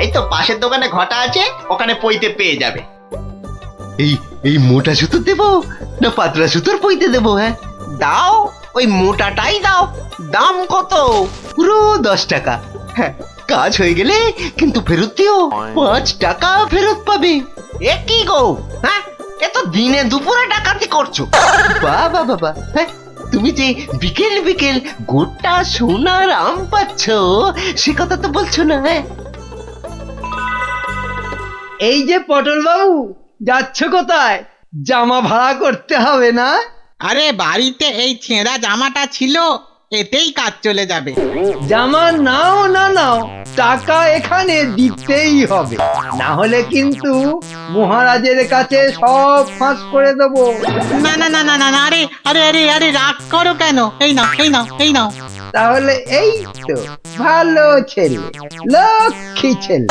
এই তো পাশের দোকানে ঘটা আছে, ওখানে পইতে পেয়ে যাবে। এই এই মোটা সুতো দেবো না পাতলা সুতোর পইতে দেবো? হ্যাঁ দাও, ওই মোটাটাই দাও। দাম কত? পুরো 10 টাকা। হ্যাঁ, কাজ হয়ে গেলে কিন্তু ফেরত দিও, 5 টাকা ফেরত পাবে। এ কি গো, হ্যাঁ এ তো দিনে দুপুরে ডাকাতি করছো। বাবা বাবা, হ্যাঁ তুমি যে বিকেল বিকেল গোটা সোনার আম পাচ্ছ সে কথা তো বলছো না। হ্যাঁ এই যে পটল বাবু, যাচ্ছ কোথায়? জামা ভাড়া করতে হবে না? আরে বাড়িতে এই ছেঁড়া জামাটা ছিল, এতেই কাজ চলে যাবে। জামা নাও না নাও, টাকা এখানে দিতেই হবে, না হলে কিন্তু মহারাজের কাছে সব ফাঁস করে দেবো। না না না না না না, আরে আরে আরে আরে রাগ করো কেন? এই নাও এই নাও এই নাও। তাহলে এই তো ভালো ছেলে, লক্ষ্মী ছেলে।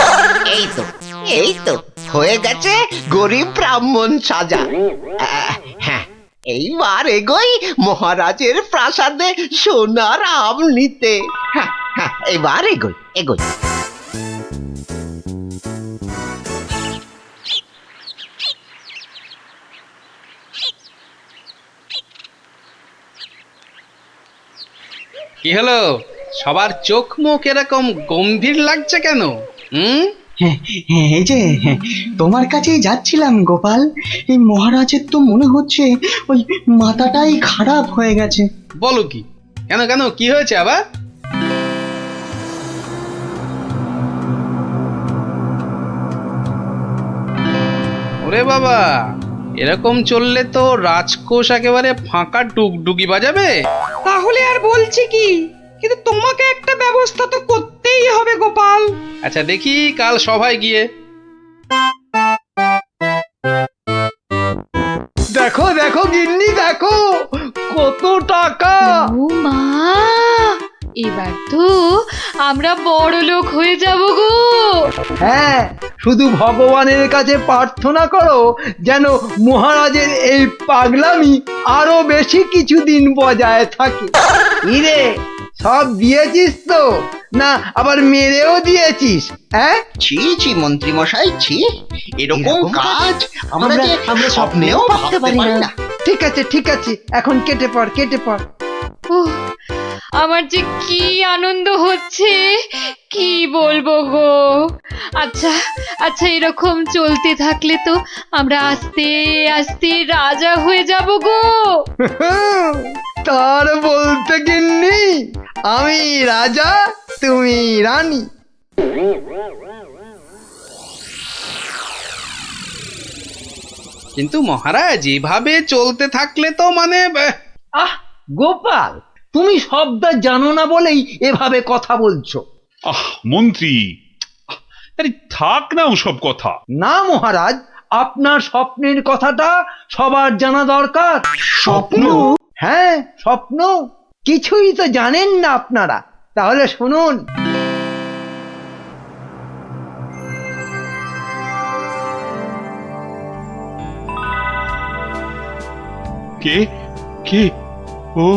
এই তো হয়ে গেছে গরিব ব্রাহ্মণ সাজা। হ্যাঁ, এইবার এগোই মহারাজের প্রাসাদে সোনার আম নিতে। হ্যাঁ হ্যাঁ, এবার এগোই এগোই। কি হলো, সবার চোখ মুখ এরকম গম্ভীর লাগছে কেন? হ্যাঁ, এই যে তোমার কাছেই যাচ্ছিলাম গোপাল। এই মহারাজের তো মনে হচ্ছে ওই মাথাটাই খারাপ হয়ে গেছে। বলো কি? কেন কেন, কি হয়েছে আবার? ওরে বাবা, এরকম চললে তো রাজকোষ একেবারে ফাঁকা ডুগডুগি বাজাবে। তাহলে আর বলছি কি, কিন্তু তোমাকে একটা ব্যবস্থা তো করতেই হবে গোপাল। আচ্ছা দেখি কাল সভায় গিয়ে। দেখো দেখো গিন্নি, দেখো কত টাকা। ও মা, এবার তো আমরা বড় লোক হয়ে যাব গো। হ্যাঁ, শুধু ভগবানের কাছে প্রার্থনা করো যেন মহারাজের এই পাগলামি আরো বেশি কিছুদিন বজায় থাকে। ইরে, সব দিয়েছিস তো, না আবার মেরেও দিয়েছিস? হ্যাঁ, ছি ছি মন্ত্রী মশাই, ছি, এরকম কাজ আমরা স্বপ্নেও ভাবতে পারি না। ঠিক আছে ঠিক আছে, এখন কেটে পড় কেটে পড়। উহ, আমার যে কি আনন্দ হচ্ছে, কি বলবো গো। আচ্ছা আচ্ছা, এরকম চলতে থাকলে তো আমরা আস্তে আস্তে রাজা হয়ে যাব গো। তার বলতে গিন্নি, আমি রাজা তুমি রানী। কিন্তু মহারাজ, এভাবে চলতে থাকলে তো মানে আহ গোপাল, তুমি শব্দ জানো না বলেই এভাবে কথা বলছো। মন্ত্রী, আরে থাক না ওসব কথা। না মহারাজ, আপনার স্বপ্নের কথাটা সবার জানা দরকার। স্বপ্ন? হ্যাঁ স্বপ্ন, কিছুই তো জানেন না আপনারা। তাহলে শুনুন। কে কে? ও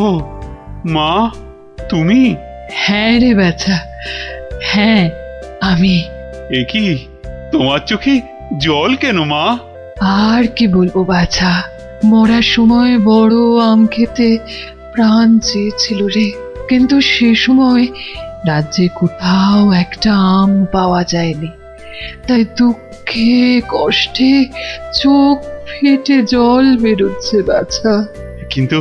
মা, তুমি? হ্যাঁ রে বাছা, হ্যাঁ আমি। এ কি, তোমার চোখে জল কেন মা? আর কি বলবো বাছা, মরার সময় বড় আম খেতে প্রাণ চেয়েছিল রে, কিন্তু সে সময় রাজ্যে কোথাও একটা আম পাওয়া যায়নি, তাই দুঃখে কষ্টে চোখ ফেটে জল বেরোচ্ছে বাছা। কিন্তু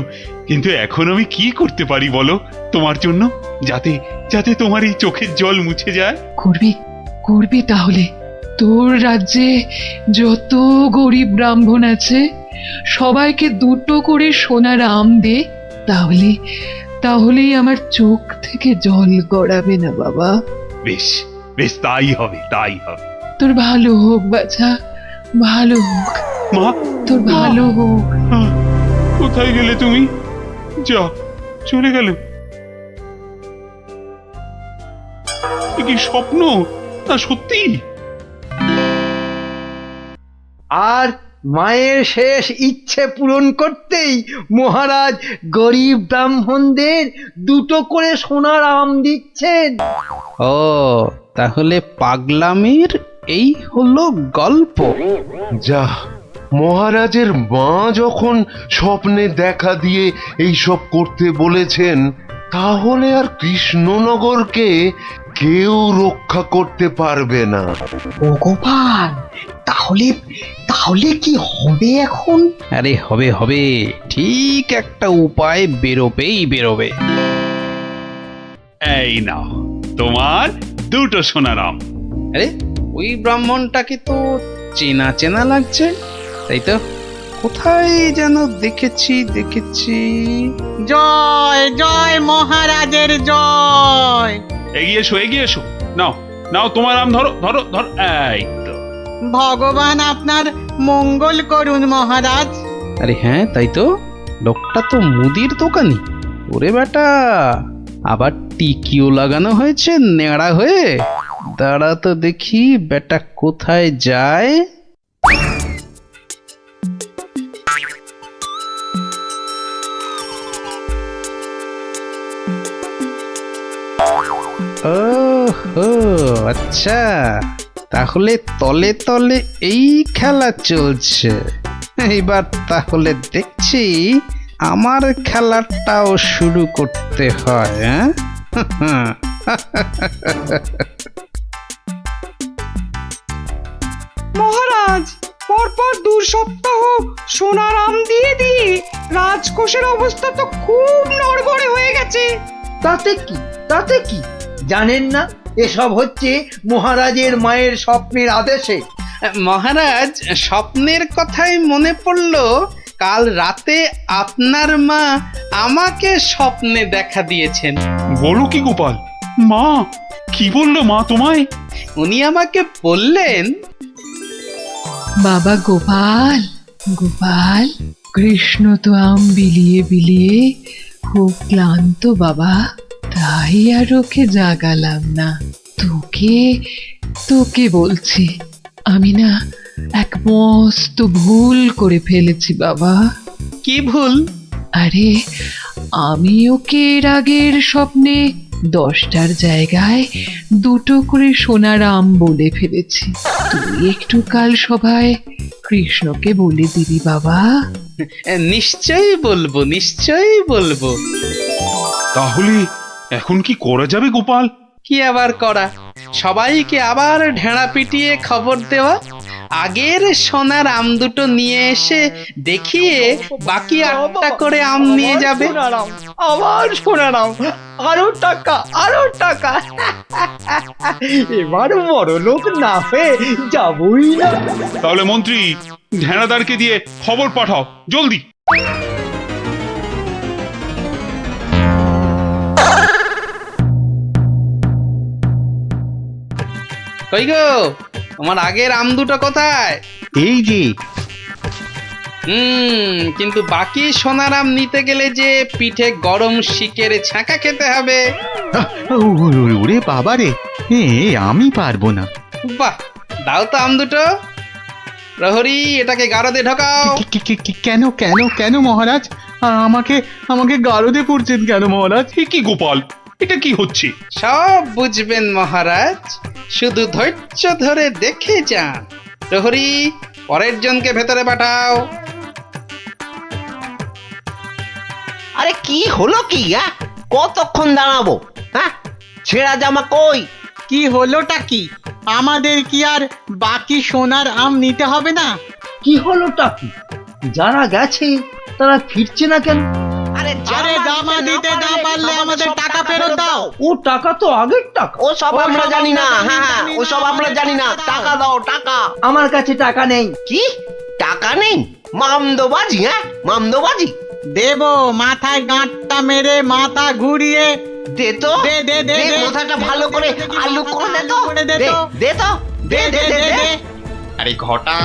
কিন্তু এখন আমি কি করতে পারি বলো তোমার জন্য, যাতে যাতে তোমার এই চোখের জল মুছে যায়? করবি করবি তাহলে। তোর রাজ্যে যত গরিব ব্রাহ্মণ আছে সবাইকে দুটো করে সোনার আম দে, তাহলেই আমার চোখ থেকে জল গড়াবে না বাবা। বেশ বেশ, তাই হবে তাই হবে। তোর ভালো হোক বাছা, ভালো হোক, মা, তোর ভালো হোক। কোথায় গেলে তুমি? যা, চলে গেলে? এ কি স্বপ্ন না সত্যি? আর মায়ের শেষ ইচ্ছে পূরণ করতেই মহারাজ গরিব ব্রাহ্মণদের দুটো করে সোনার আম দিচ্ছেন। ও, তাহলে পাগলামির এই হলো গল্প। যা, মহারাজের মা যখন স্বপ্নে দেখা দিয়ে এইসব করতে বলেছেন, তাহলে আর কৃষ্ণনগরকে কেউ রক্ষা করতে পারবে না। ও গোপাল, তাহলে তাহলে কি হবে এখন? আরে হবে হবে, ঠিক একটা উপায় বেরোবে। এই নাও তোমার দুটো সোনার আম। আরে ওই ব্রাহ্মণটাকে তো চেনা চেনা লাগছে, তাই তো? কোথায় যেন দেখেছি। জয় জয় মহারাজের জয়। এগিয়ে এসো। নাও নাও, তোমার আম ধরো ধরো ধরো। এই তো। ভগবান আপনার মঙ্গল করুন মহারাজ। আরে হ্যাঁ, তাই তো, লোকটা তো মুদির দোকানি। ওরে বেটা, আবার টিকিও লাগানো হয়েছে নেড়া হয়ে। দাঁড়া তো দেখি বেটা কোথায় যায়। ওহো, আচ্ছা, তাহলে তলে তলে এই খেলা চলছে। এইবার তাহলে দেখছি আমার খেলাটাও শুরু করতে হয়। হ্যাঁ, মহারাজ, পরপর 2 সপ্তাহ সোনার আম দিয়ে রাজকোষের অবস্থা তো খুব নড়বড়ে হয়ে গেছে। তাতে কি জানেন না, এসব হচ্ছে মহারাজের মায়ের স্বপ্নের আদেশে। মহারাজ, স্বপ্নের কথাই মনে পড়লো, কাল রাতে আপনার মা আমাকে স্বপ্নে দেখা দিয়েছেন। বলো কি গোপাল? মা কি বললো মা তোমায়? উনি আমাকে বললেন, বাবা গোপাল, কৃষ্ণ তো আম বিলিয়ে খুব ক্লান্ত বাবা, তাই আর ওকে জাগালাম না। তোকে বলছি, আমি না এক মস্ত ভুল করে ফেলেছি বাবা। কি ভুল? আরে, আমি ওকে এর আগের স্বপ্নে 10টার জায়গায় 2টো করে সোনার আম বলে ফেলেছি। তুই একটু কাল সভায় কৃষ্ণকে বলে দিবি বাবা। নিশ্চয়ই বলবো। তাহলে এখন কি করা যাবে গোপাল? কি আবার করা, সবাইকে আবার ঢেঁড়া পিটিয়ে খবর দেওয়া, আগের সোনার আম দুটো নিয়ে এসে দেখিয়ে বাকি 8টা করে আম নিয়ে যাবে। আবার সোনার আম, আরো টাকা। এবার বড় লোক না হয়ে যাবই না। তাহলে মন্ত্রী, ঢেঁড়াদারকে দিয়ে খবর পাঠাও জলদি। কই গো, তোমার আগের আম দুটো কোথায়? এই যে। কিন্তু বাকি সোনার আম নিতে গেলে যে পিঠে গরম শিকের ছাঁকা খেতে হবে। ওরে বাবা রে, আমি পারবো না। বাহ, দাও তো আম দুটো। প্রহরী, এটাকে গারদে ঢোকাও। কেন মহারাজ? আমাকে গারদে পড়ছেন কেন মহারাজ? কি গোপাল, এটা কি হচ্ছে? সব বুঝবেন মহারাজ, শুধু ধৈর্য ধরে দেখে যান। প্রহরী, পরের জনকে ভেতরে পাঠাও। আরে কি হলো কি? কতক্ষণ দাঁড়াবো? হ্যাঁ, ছেঁড়া জামা কই? কি হলোটা কি? আমাদের কি আর বাকি সোনার আম নিতে হবে না? কি হলোটা কি? যারা গেছে তারা ফিরছে না কেন? আরে জামা দিতে না পারলে আমাদের টাকা ফেরত দাও। ও টাকা তো আগের টাকা। ও সব আমরা জানি না। হ্যাঁ, ও সব আমরা জানি না। টাকা দাও, টাকা। আমার কাছে টাকা নেই। কি টাকা নেই? মামদোবাজি, হ্যাঁ মামদোবাজি। দেব মাথায় গাঁটটা মেরে মাথা ঘুরিয়ে। দে তো, দে দে দে দে, দে। মাথাটা ভালো করে আলু করে দে তো, করে দে দে তো। দে তো, দে দে দে দে। আরে ঘটা,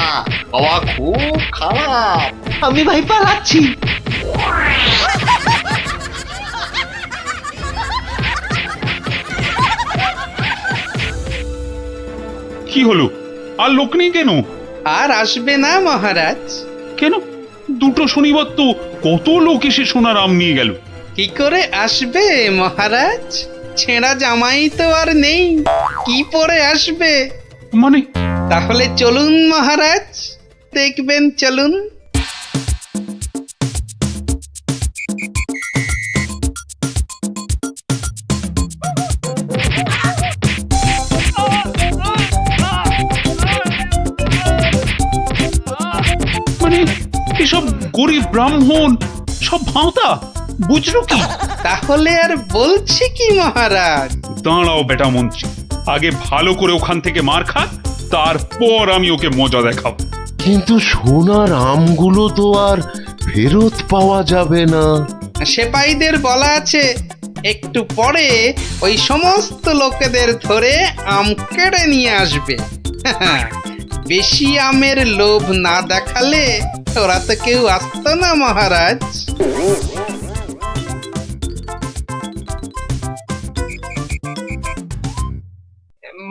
হাওয়া খুব খারাপ। আমি ভাই পালাচ্ছি। কি হলো, আর লোক নেই কেন? আর আসবে না মহারাজ। কেন? দুটো শনিবার তো কত লোক এসে সোনার আম নিয়ে গেল। কি করে আসবে মহারাজ? ছেঁড়া জামাই তো আর নেই, কি পরে আসবে? মানে? তাহলে চলুন মহারাজ, দেখবেন, চলুন। মানে এসব গরিব ব্রাহ্মণ সব ভাঁতা, বুঝলো কি? তাহলে আর বলছি কি মহারাজ? দাঁড়াও বেটা মন্ত্রী, আগে ভালো করে ওখান থেকে মার খাক, তারপর আমি ওকে মজা দেখাবো। কিন্তু সোনার আমগুলো তো আর ফেরত পাওয়া যাবে না। সেপাইদের বলা আছে একটু পরে ওই সমস্ত লোকেদের ধরে আম কেড়ে নিয়ে আসবে। বেশি আমের লোভ না দেখালে ওরা তো কেউ আসতো না মহারাজ।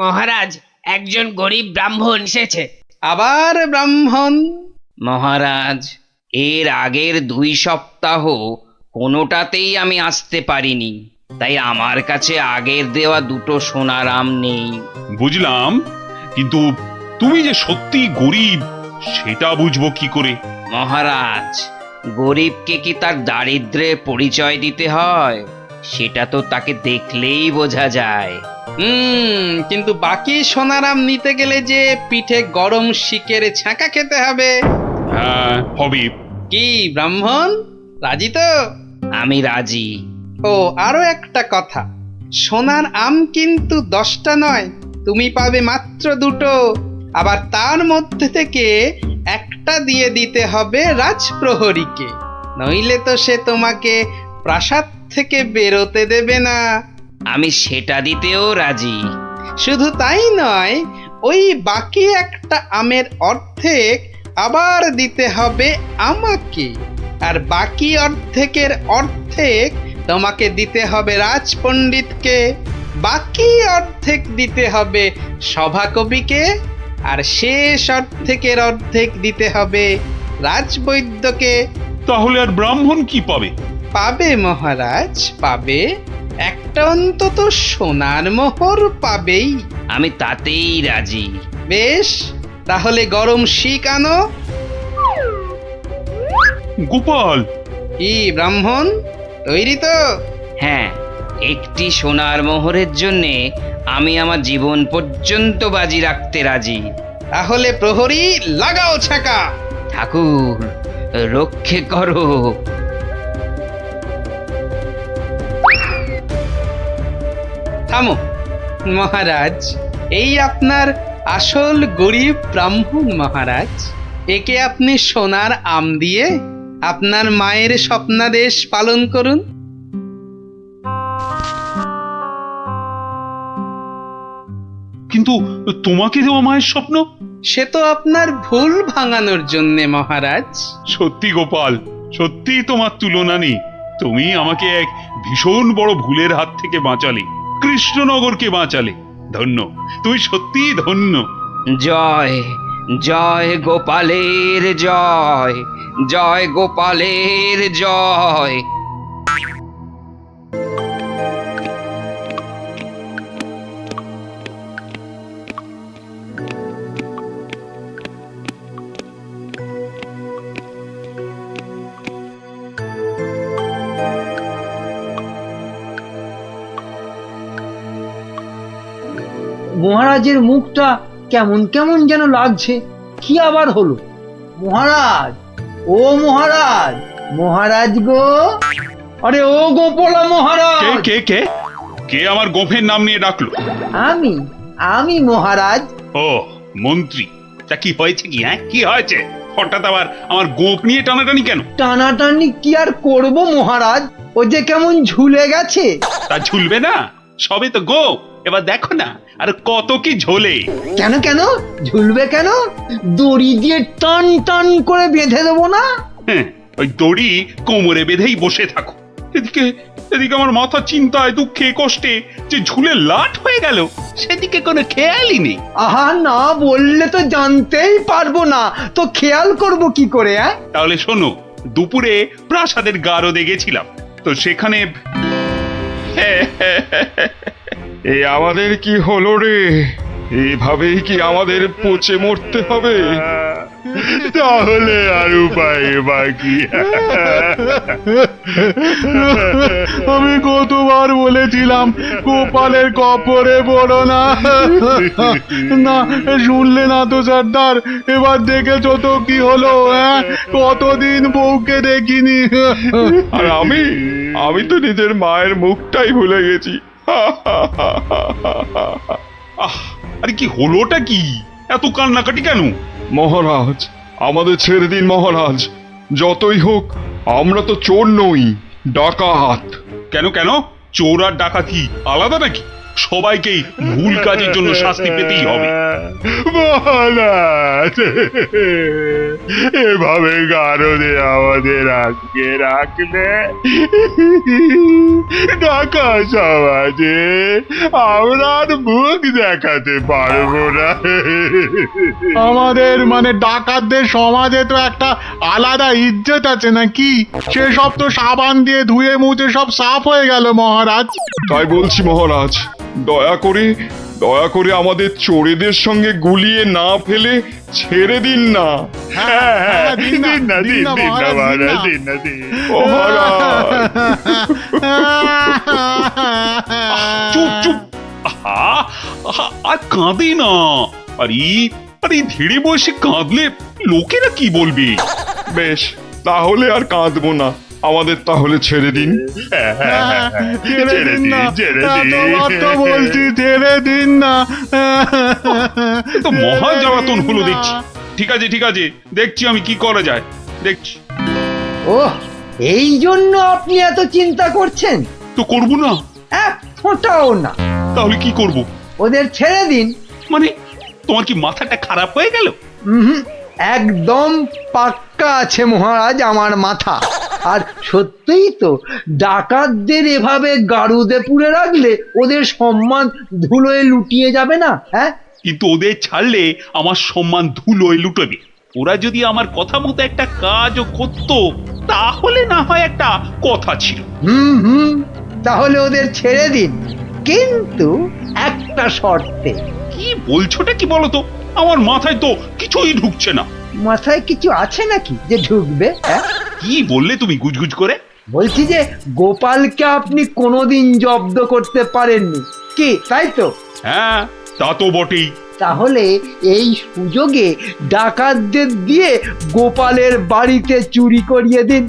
মহারাজ, একজন গরিব ব্রাহ্মণ এসেছে। আবার ব্রাহ্মণ? মহারাজ, এর আগের 2 সপ্তাহ কোনোটাতেই আমি আসতে পারিনি, তাই আমার কাছে আগের দেওয়া 2টো সোনার আম নেই। বুঝলাম, কিন্তু তুমি যে সত্যি গরিব সেটা বুঝবো কি করে? মহারাজ, গরিবকে কি তার দারিদ্র্যের পরিচয় দিতে হয়? সেটা তো তাকে দেখলেই বোঝা যায়। কিন্তু বাকি সোনার আম নিতে গেলে যে পিঠে গরম শিকের ছাঁকা খেতে হবে। হ্যাঁ হবে। কি ব্রাহ্মণ, রাজি তো? আমি রাজি। ও আরো একটা কথা, সোনার আম কিন্তু 10টা নয়, তুমি পাবে মাত্র 2টো। আবার তার মধ্যে থেকে একটা দিয়ে দিতে হবে রাজপ্রহরীকে, নইলে তো সে তোমাকে প্রাসাদ থেকে বেরোতে দেবে না। আমি সেটা দিতেও রাজি। শুধু তাই নয়, ওই বাকি একটা আমের অর্ধেক আবার দিতে হবে আমাকে, আর বাকি অর্ধেকের অর্ধেক তোমাকে দিতে হবে রাজপণ্ডিতকে, বাকি অর্ধেক দিতে হবে সভাকবিকে, আর শেষ অর্ধেকের অর্ধেক দিতে হবে রাজবৈদ্যকে। তাহলে আর ব্রাহ্মণ কি পাবে? পাবে মহারাজ, পাবে। একটা অন্তত সোনার মোহর পাবেই। আমি তাতেই রাজি। বেশ, তাহলে গরম শিক আনো। গোপাল! কি ব্রাহ্মণ, তৈরি তো? হ্যাঁ, একটি সোনার মোহরের জন্যে আমি আমার জীবন পর্যন্ত বাজি রাখতে রাজি। তাহলে প্রহরী লাগাও ছাকা। ঠাকুর, রক্ষে করো। থামো মহারাজ, এই আপনার আসল গরিব ব্রাহ্মণ মহারাজ। একে আপনি সোনার আম দিয়ে আপনার মায়ের স্বপ্নাদেশ পালন করুন। কিন্তু তোমাকে দেওয়া মায়ের স্বপ্ন? সে তো আপনার ভুল ভাঙানোর জন্যে মহারাজ। সত্যি গোপাল, সত্যি তোমার তুলনা নেই। তুমি আমাকে এক ভীষণ বড় ভুলের হাত থেকে বাঁচালে, কৃষ্ণনগরকে বাঁচালে। ধন্য, তুমি সত্যি ধন্য। জয় জয় গোপালের জয়, জয় গোপালের জয়। মহারাজের মুখটা কেমন কেমন যেন লাগছে। কি আবার হলো? মহারাজ, ও মহারাজ, মহারাজ গো, আরে ও গোপালা মহারাজ। কে কে কে কে আমার গোফের নাম নিয়ে ডাকলো? আমি মহারাজ। ও মন্ত্রী, তা কি হয়েছে কি? হ্যাঁ, কি হয়েছে? হঠাৎ আবার আমার গোপ নিয়ে টানাটানি কেন? টানাটানি কি আর করব মহারাজ, ও যে কেমন ঝুলে গেছে। তা ঝুলবে না, সবে তো গোপ, এবার দেখো না আর কত কি ঝোলে। কেন কেন ঝুলবে কেন? দড়ি দিয়ে টান টান করে বেঁধে দেবো না? হ্যাঁ, ওই দড়ি কোমরে বেঁধেই বসে থাকো। এদিকে এদিকে আমার মাথা চিন্তায় দুঃখে কষ্টে যে ঝুলে লাট হয়ে গেল, সেদিকে কোনো খেয়ালই নেই। আহা, না বললে তো জানতেই পারবো না, তো খেয়াল করব কি করে? তাহলে শোনো, দুপুরে প্রাসাদের গারদে গেছিলাম, তো সেখানে এই আমাদের কি হলো রে? এইভাবেই কি আমাদের পচে মরতে হবে? তাহলে আর উপায় বাকি। আমি কতবার বলেছিলাম গোপালের কপরে পড়ো না, না শুনলে না তো সর্দার। এবার দেখেছো তো কি হলো? কতদিন বউকে দেখিনি। আর আমি তো নিজের মায়ের মুখটাই ভুলে গেছি। আরে কি হলোটা কি? এত কান্নাকাটি কেন? মহারাজ, আমাদের ছেড়ে দিন মহারাজ। যতই হোক আমরা তো চোর নই, ডাকাত। কেন কেন? চোর আর ডাকাতি আলাদা নাকি? সবাইকেই ভুল কাজের জন্য শাস্তি পেতেই হবে। মহারাজ, এভাবে গারদে আমাদের আটকে রাখলে ঢাকা সমাজে আমরা আর মুখ দেখাতে পারবো না। আমাদের মানে ডাকাতদের সমাজে তো একটা আলাদা ইজ্জত আছে নাকি? সেসব তো সাবান দিয়ে ধুয়ে মুছে সব সাফ হয়ে গেল মহারাজ। তাই বলছি মহারাজ, দয়া করে আমাদের চোরেদের সঙ্গে গুলিয়ে না ফেলে ছেড়ে দিন না। হ্যাঁ, দিন না মহারাজ, দিন না। চুপ চুপ, আর কাঁদে না। আরে ধীরে বসে কাঁদলে লোকেরা কি বলবে? বেশ, তাহলে আর কাঁদবো না। আমাদের তাহলে ছেড়ে দিন। ছেড়ে দিন না, বলছি ছেড়ে দিন না। তো মহা জ্বালাতন হলো দেখছি। ঠিক আছে, দেখছি আমি কি করা যায়, দেখছি। ওহ, এই জন্য আপনি এত চিন্তা করছেন? তো করবো না? এক ফোঁটাও না। তাহলে কি করব? ওদের ছেড়ে দিন। মানে তোমার কি মাথাটা খারাপ হয়ে গেল? একদম পাক্কা আছে মহারাজ আমার মাথা। আর সত্যিই তো, ডাকাতদের এভাবে গারুদে পুরে রাখলে ওদের সম্মান ধুলোয় লুটিয়ে যাবে না? কিন্তু ওদের ছাড়লে আমার সম্মান ধুলোয় লুটবে। ওরা যদি আমার কথা মতো একটা কাজও করতো, তাহলে না হয় একটা কথা ছিল। তাহলে ওদের ছেড়ে দিন, কিন্তু একটা শর্তে। কি বলছোটা কি বলতো? আমার মাথায় তো কিছুই ঢুকছে না। মাথায় কিছু আছে নাকি যে ঢুকবে? কি বললে তুমি গুজগুজ করে? বলছি যে গোপালকে আপনি কোনোদিন জব্দ করতে পারেননি কি, তাই তো? হ্যাঁ, তা তো বটেই। তাহলে এই সুযোগে ডাকাতদের দিয়ে গোপালের বাড়িতে চুরি করিয়ে দিন।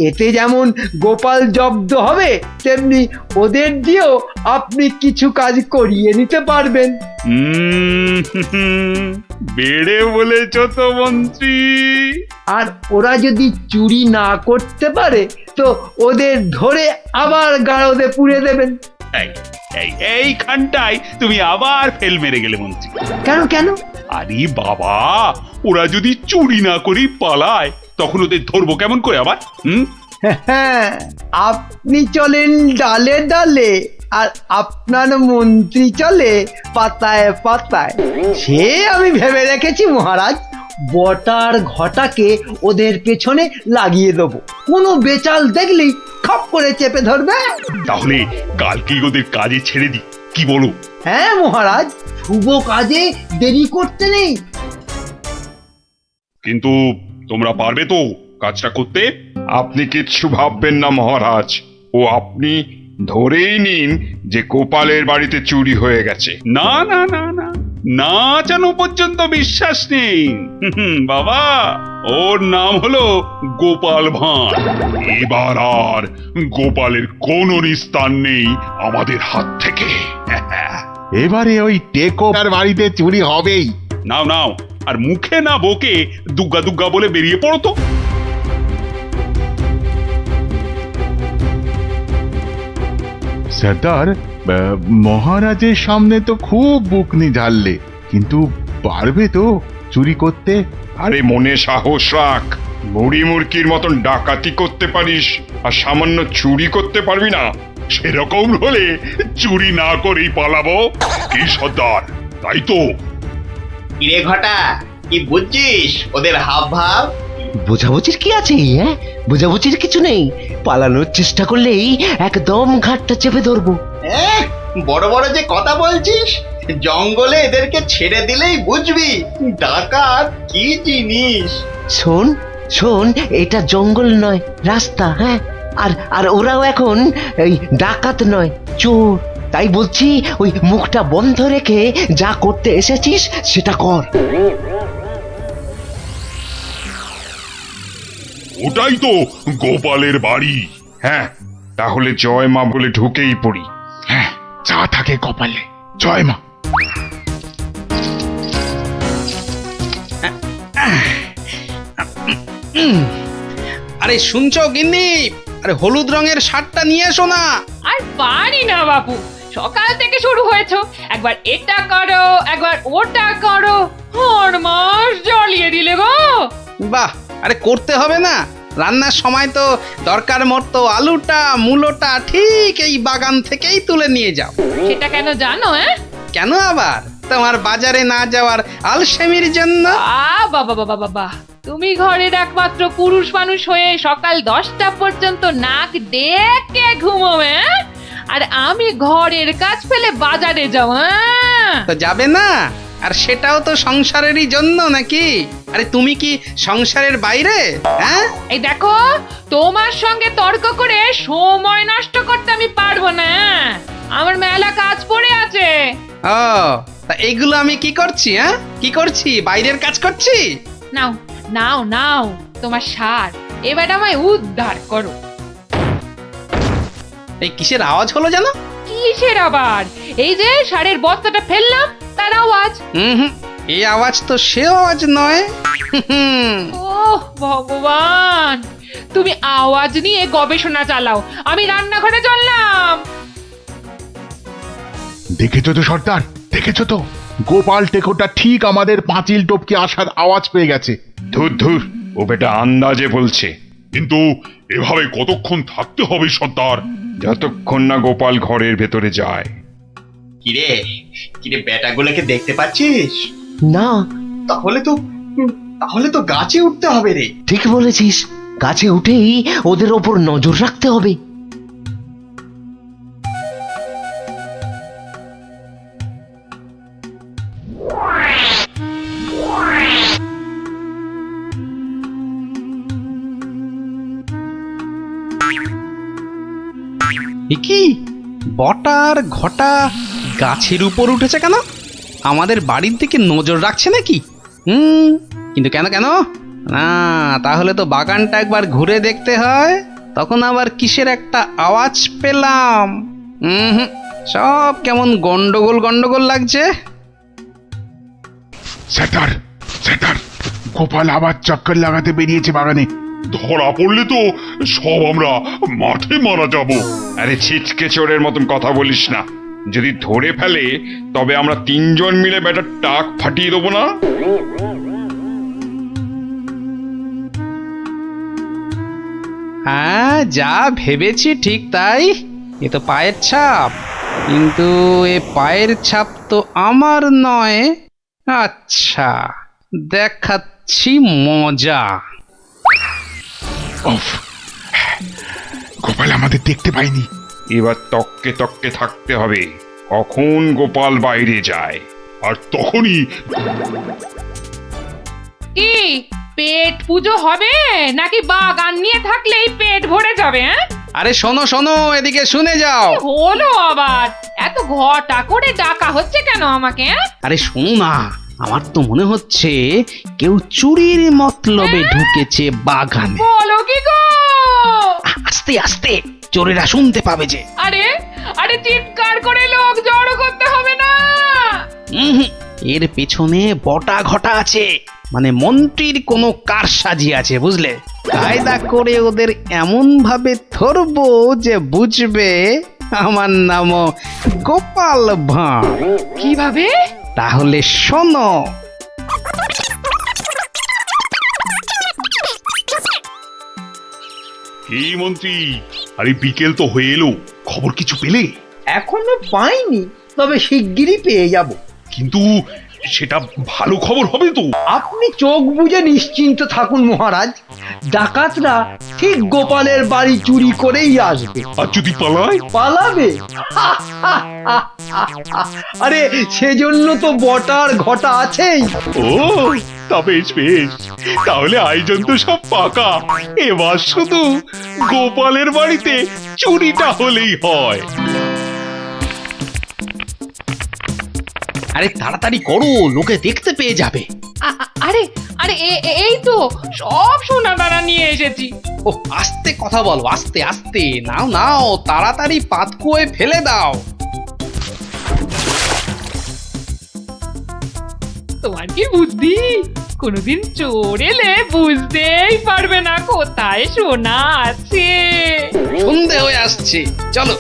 এতে যেমন গোপাল জব্দ হবে, তেমনি ওদের দিয়েও আপনি কিছু কাজ করিয়ে নিতে পারবেন। বেড়ে বলেছ তো মন্ত্রী। আর ওরা যদি চুরি না করতে পারে, তো ওদের ধরে আবার গারদে পুড়ে দেবেন। এইখানটায় তুমি আবার ফেল মেরে গেলে মন্ত্রী। কেন? আরে বাবা, ওরা যদি চুরি না করি পালায়, তখন ওদের ধরবো কেমন করে আবার? আপনি চলেন ডালে ডালে, আর আপনার মন্ত্রী চলে পাতায় পাতায়। সে আমি ভেবে রেখেছি মহারাজ। বটার ঘটাকে ওদের পেছনে লাগিয়ে দেবো, কোনো বেচাল দেখলেই খপ করে চেপে ধরবে। তাহলে কালকেই ওদের কাজে ছেড়ে দিই, কি বলো? হ্যাঁ মহারাজ, শুভ কাজে দেরি করতে নেই। কিন্তু তোমরা পারবে তো কাজটা করতে? আপনি কিচ্ছু ভাববেন না মহারাজ, ও আপনি ধরেই নিন যে গোপালের বাড়িতে চুরি হয়ে গেছে। না না না না, না জানো পর্যন্ত বিশ্বাস নেই বাবা। ওর নাম হলো গোপাল ভাঁড়। এবার আর গোপালের কোনো নিস্তার নেই আমাদের হাত থেকে। এবারে ওই টেকো বাড়িতে চুরি হবেই। নাও আর মুখে না বকে দুগ্গা দুগ্গা বলে বেরিয়ে পড়ো তো। সর্দার, মহারাজের সামনে তো খুব বুকনি ঝাড়লে, কিন্তু পারবে তো চুরি করতে? আরে মনে সাহস রাখ, মুড়ি মুরকির মতন ডাকাতি করতে পারিস আর সামান্য চুরি করতে পারবি না? সেরকম হলে চুরি না করেই পালাবো। কি সর্দার, তাই তো? কিরে ঘটা, কি বুঝছিস ওদের হাব ভাব? বোঝাবুঝির কি আছে? হ্যাঁ, বোঝাবুঝির কিছু নেই। পালানোর চেষ্টা করলেই একদম ঘাটটা চেপে ধরবো। বড় বড় যে কথা বলছিস, জঙ্গলে এদেরকে ছেড়ে দিলেই বুঝবি ডাকাত কি জিনিস। শোন শোন, এটা জঙ্গল নয়, রাস্তা। হ্যাঁ, আর আর ওরাও এখন এই ডাকাত নয়, চোর। তাই বলছি, ওই মুখটা বন্ধ রেখে যা করতে এসেছিস সেটা কর। ওটাই তো গোপালের বাড়ি। হ্যাঁ, তাহলে জয় মা বলে ঢুকেই পড়ি। হ্যাঁ, যা থাকে কপালে, জয় মা। আরে শুনছো গিন্নি, আরে হলুদ রঙের শার্টটা নিয়ে এসো না। আর পারি না বাবু, সকাল থেকে শুরু হয়েছে, একবার এটা করো একবার ওটা করো, হর মাস জ্বালিয়ে দিলে গো। বাহ, আরে করতে হবে না, রান্নার সময় তো দরকার মতো আলুটা মূলোটা ঠিক এই বাগান থেকেই তুলে নিয়ে যাও। সেটা কেন জানো? কেন আবার? তোমার বাজারে না যাওয়ার আলসেমির জন্য। বাবা বাবা বাবা, তুমি ঘরের একমাত্র পুরুষ মানুষ হয়ে সকাল 10টা পর্যন্ত নাক ডেকে ঘুমোবে, আর আমি ঘরের কাজ ফেলে বাজারে যাব? তো যাবে না? আর সেটাও তো সংসারেরই জন্য নাকি? আরে তুমি কি সংসারের বাইরে? হ্যাঁ, এই দেখো, তোমার সঙ্গে তর্ক করে সময় নষ্ট করতে আমি পারবো না। আমার মেলা কাজ পড়ে আছে। ও, তা এইগুলো আমি কি করছি? হ্যাঁ, কি করছি? বাইরের কাজ করছি? নাও নাও নাও তোমার সার, এবার আমায় উদ্ধার করো। এই কিসের আওয়াজ হলো জানো? কিসের আবার? এই যে সারের বস্তাটা ফেললাম তার আওয়াজ। এই আওয়াজ তো সে আওয়াজ নয়। ওহ ভগবান, তুমি আওয়াজ নিয়ে গবেষণা চালাও, আমি রান্নাঘরে চললাম। দেখেছো তো সর্দার, দেখেছো তো? গোপাল টেকোটা ঠিক আমাদের পাঁচিল টপকে আসার আওয়াজ পেয়ে গেছে। ধুর ধুর, ও বেটা আন্দাজে বলছে। কিন্তু এভাবে কতক্ষণ থাকতে হবে সর্দার? যতক্ষণ না গোপাল ঘরের ভেতরে যায়। কিরে কিরে, বেটাগুলোকে দেখতে পাচ্ছিস? না। তাহলে তো গাছে উঠতে হবে রে। ঠিক বলেছিস, গাছে উঠেই ওদের ওপর নজর রাখতে হবে। কি বটার ঘটা গাছের উপর উঠেছে কেন? আমাদের বাড়ির দিকে নজর রাখছে নাকি? কিন্তু কেন কেন না, তাহলে তো বাগানটা একবার ঘুরে দেখতে হয়। তখন আবার কিসের একটা আওয়াজ পেলাম। সব কেমন গন্ডগোল গন্ডগোল লাগছে। স্যার, স্যার, গোপাল আবার চক্কর লাগাতে বেরিয়েছে বাগানে। ধরা পড়লে তো সব আমরা মাঠে মারা যাব। আরে ছিচকে চোরের মতন কথা বলিস না। যদি ধরে ফেলে তবে আমরা 3 জন মিলে বেটার টাক ফাটিয়ে দেবো না? হ্যাঁ, যা ভেবেছি ঠিক তাই। এ তো পায়ের ছাপ, কিন্তু এ পায়ের ছাপ তো আমার নয়। আচ্ছা, দেখাচ্ছি মজা। গোপাল আমাদের দেখতে পাইনি। এবার তককে তককে থাকতে হবে কখন গোপাল বাইরে যায়। আর তখনই কি পেট পুজো হবে নাকি বাগান নিয়ে থাকলেই পেট ভরে যাবে? আরে শোনো শোনো, এদিকে শুনে যাও। হলো আবার, এত ঘটা করে ডাকা হচ্ছে কেন আমাকে? আরে শোনো না, আমার তো মনে হচ্ছে কেউ চুরির মতলবে ঢুকেছে বাগানে। বলো কি গো? আস্তে আস্তে, চোরেরা শুনতে পাবে যে। আরে আরে চিৎকার করে লোক জড়ো করতে হবে না। এর পেছনে বটা ঘটা আছে, মানে মন্ত্রীর কোনো কারসাজি আছে, বুঝলে? কায়দা করে ওদের এমন ভাবে ধরবো যে বুঝবে আমার নামও গোপাল ভাঁড়। কিভাবে? তাহলে শোনো। এই মন্ত্রী, আরে বিকেল তো হয়ে এলো, খবর কিছু পেলে? এখনো পাইনি, তবে শিগগিরই পেয়ে যাব। কিন্তু সেটা ভালো খবর হবে তো? আপনি চোখ বুজে নিশ্চিন্ত থাকুন মহারাজ, ডাকাতরা ঠিক গোপালের বাড়ি চুরি করেই আসবে। আর যদি পালায়? পালাবে? আরে সেজন্য তো বটার ঘটা আছেই। ও, তা বেশ বেশ, তাহলে আয়োজন তো সব পাকা। এবার শুধু গোপালের বাড়িতে চুরিটা হলেই হয়। আরে তাড়াতাড়ি করো, লোকে দেখতে পেয়ে যাবে। আরে আরে এই তো সব সোনা দানা নিয়ে এসেছি। ও আস্তে কথা বলো, আস্তে আস্তে। নাও নাও, তাড়াতাড়ি পাতকুয়োয় ফেলে দাও। তোমার কি বুদ্ধি! কোনোদিন চোর এলে বুঝতেই পারবে না কোথায় সোনা আছে। সন্ধে হয়ে আসছে, চলো।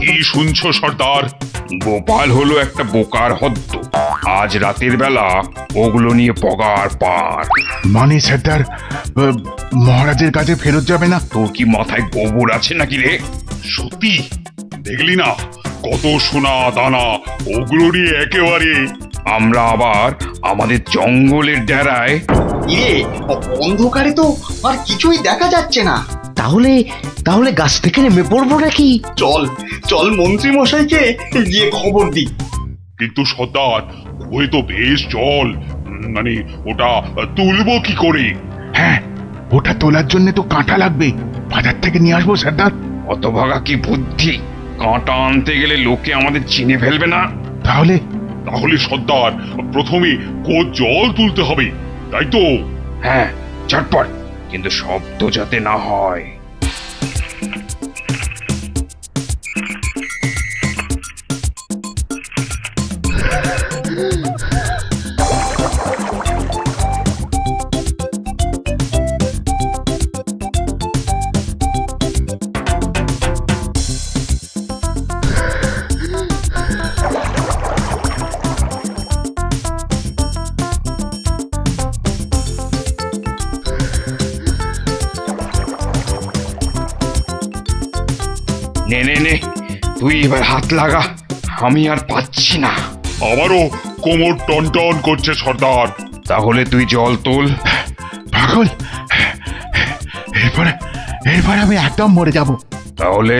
কি শুনছো সর্দার? গোপাল হলো একটা বোকার হদ্দ। আজ রাতের বেলা ওগুলো নিয়ে পগার পার। মানে সর্দার, মহারাজের কাছে ফেরত যাবে না? তোর কি মাথায় গোবর আছে নাকি রে? সত্যি দেখলি না কত সোনা দানা, ওগুলো নিয়ে একেবারে। আমরা আবার আমাদের জঙ্গলের ডেরায়। ইরে, অন্ধকারে তো আর কিছুই দেখা যাচ্ছে না। তাহলে তাহলে গাছ থেকে নেমে পড়বো নাকি? চল চল মন্ত্রী মশাইকে গিয়ে খবর দি। কিন্তু সর্দার, ওই তো বেশ জল, মানে ওটা তুলবো কি করে? হ্যাঁ, ওটা তোলার জন্য তো কাঁটা লাগবে, বাজার থেকে নিয়ে আসবো সর্দার। অত ভাগা কি বুদ্ধি! কাঁটা আনতে গেলে লোকে আমাদের চিনে ফেলবে না? তাহলে তাহলে সর্দার, প্রথমে জল তুলতে হবে, তাই তো? হ্যাঁ, ঝটপট, কিন্তু শব্দ যাতে না হয়। নে নে নে, তুই এবার হাত লাগা, আমি আর পাচ্ছি না। আমারও কোমর টন টন করছে সর্দার। তাহলে তুই জল তোল। পাগল, এরপর আমি একদম মরে যাব। তাহলে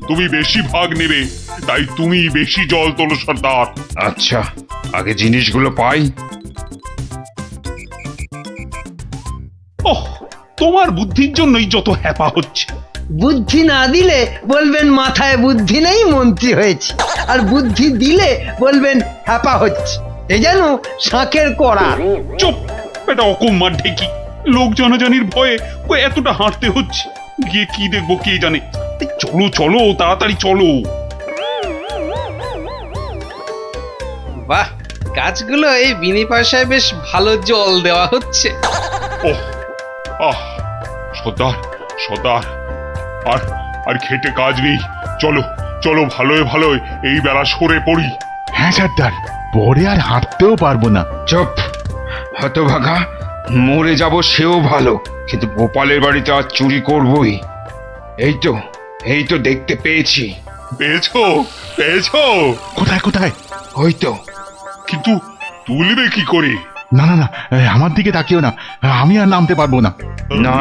তুমি বেশি ভাগ নেবে, তাই তুমি বেশি জল তোলো সর্দার। আচ্ছা, আগে জিনিসগুলো পাই। ওহ, তোমার বুদ্ধির জন্যই যত হ্যাপা হচ্ছে। বুদ্ধি না দিলে বলবেন মাথায় বুদ্ধি নেই, মন্ত্রী হয়েছে। আর বুদ্ধি দিলে বলবেন হ্যাপা হচ্ছে। এ যেন শাঁখের কড়া। চুপ, এটা অকম্মার ঢেকি। লোক জনজানির ভয়ে এতটা হাঁটতে হচ্ছে, গিয়ে কি দেখবো কে জানে। চলো চলো, তাড়াতাড়ি চলো। বাহ, গাছগুলো এই বিনি পয়সায় বেশ ভালো জল দেওয়া হচ্ছে। ওহ, আহ, সর্দার সর্দার, আর আর খেটে কাজ নেই। চলো চলো, ভালোই ভালোই এই বেলা সরে পড়ি। হ্যাঁ সর্দার, পরে আর হাঁটতেও পারবো না। চুপ, হতভাগা, মরে যাব সেও ভালো, কিন্তু গোপালের বাড়িতে আজ চুরি করবই। এই তো দেখতে পেয়েছি। পেয়েছো? পেয়েছো? কোথায় কোথায়? ওই তো। কিন্তু তুলবে কি করে? না না না, আমার দিকে তাকিও না, আমি আর নামতে পারবো না। না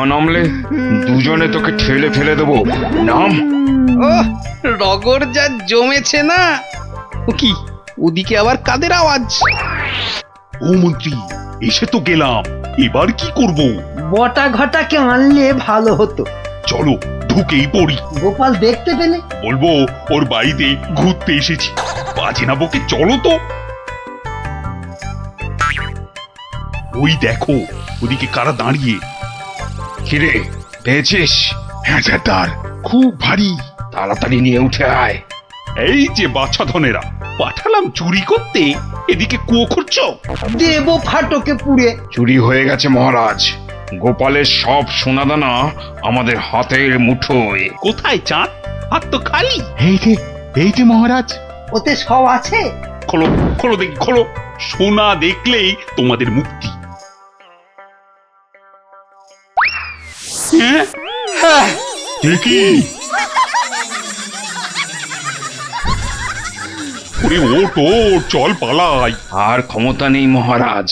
নামলে দুজনে তোকে ঠেলে ফেলে দেবো। নাম। ও রগর যা জমেছে না। ও কি, ওদিকে আবার কাদের আওয়াজ? ও মন্ত্রী, এসে তো গেলাম, এবার কি করব? বটা ঘটাকে আনলে ভালো হতো। চলো ঢুকেই পড়ি। গোপাল দেখতে পেলে বলবো ওর বাড়িতে ঘুরতে এসেছি। বাজে না বকে, চলো তো। ওই দেখো, ওদিকে কারা দাঁড়িয়ে। কিরে, পেয়েছিস? হ্যাঁ সর্দার, খুব ভারী। তাড়াতাড়ি নিয়ে উঠে আয়। এই যে বাছা ধনেরা, পাঠালাম চুরি করতে, এদিকে কুয়ো খুঁড়ছো। দেব ফাটকে পুড়ে। চুরি হয়ে গেছে মহারাজ, গোপালের সব সোনাদানা আমাদের হাতের মুঠোয়। কোথায় চাঁদ? হাত তো খালি। এই যে মহারাজ। ওতে সব আছে। খোলো খোলো দেখি, খোলো। সোনা দেখলেই তোমাদের মুক্তি। হ্যাঁ, কি ওরে ওঠ ওঠ, চল পালাই। আর ক্ষমতা নেই মহারাজ,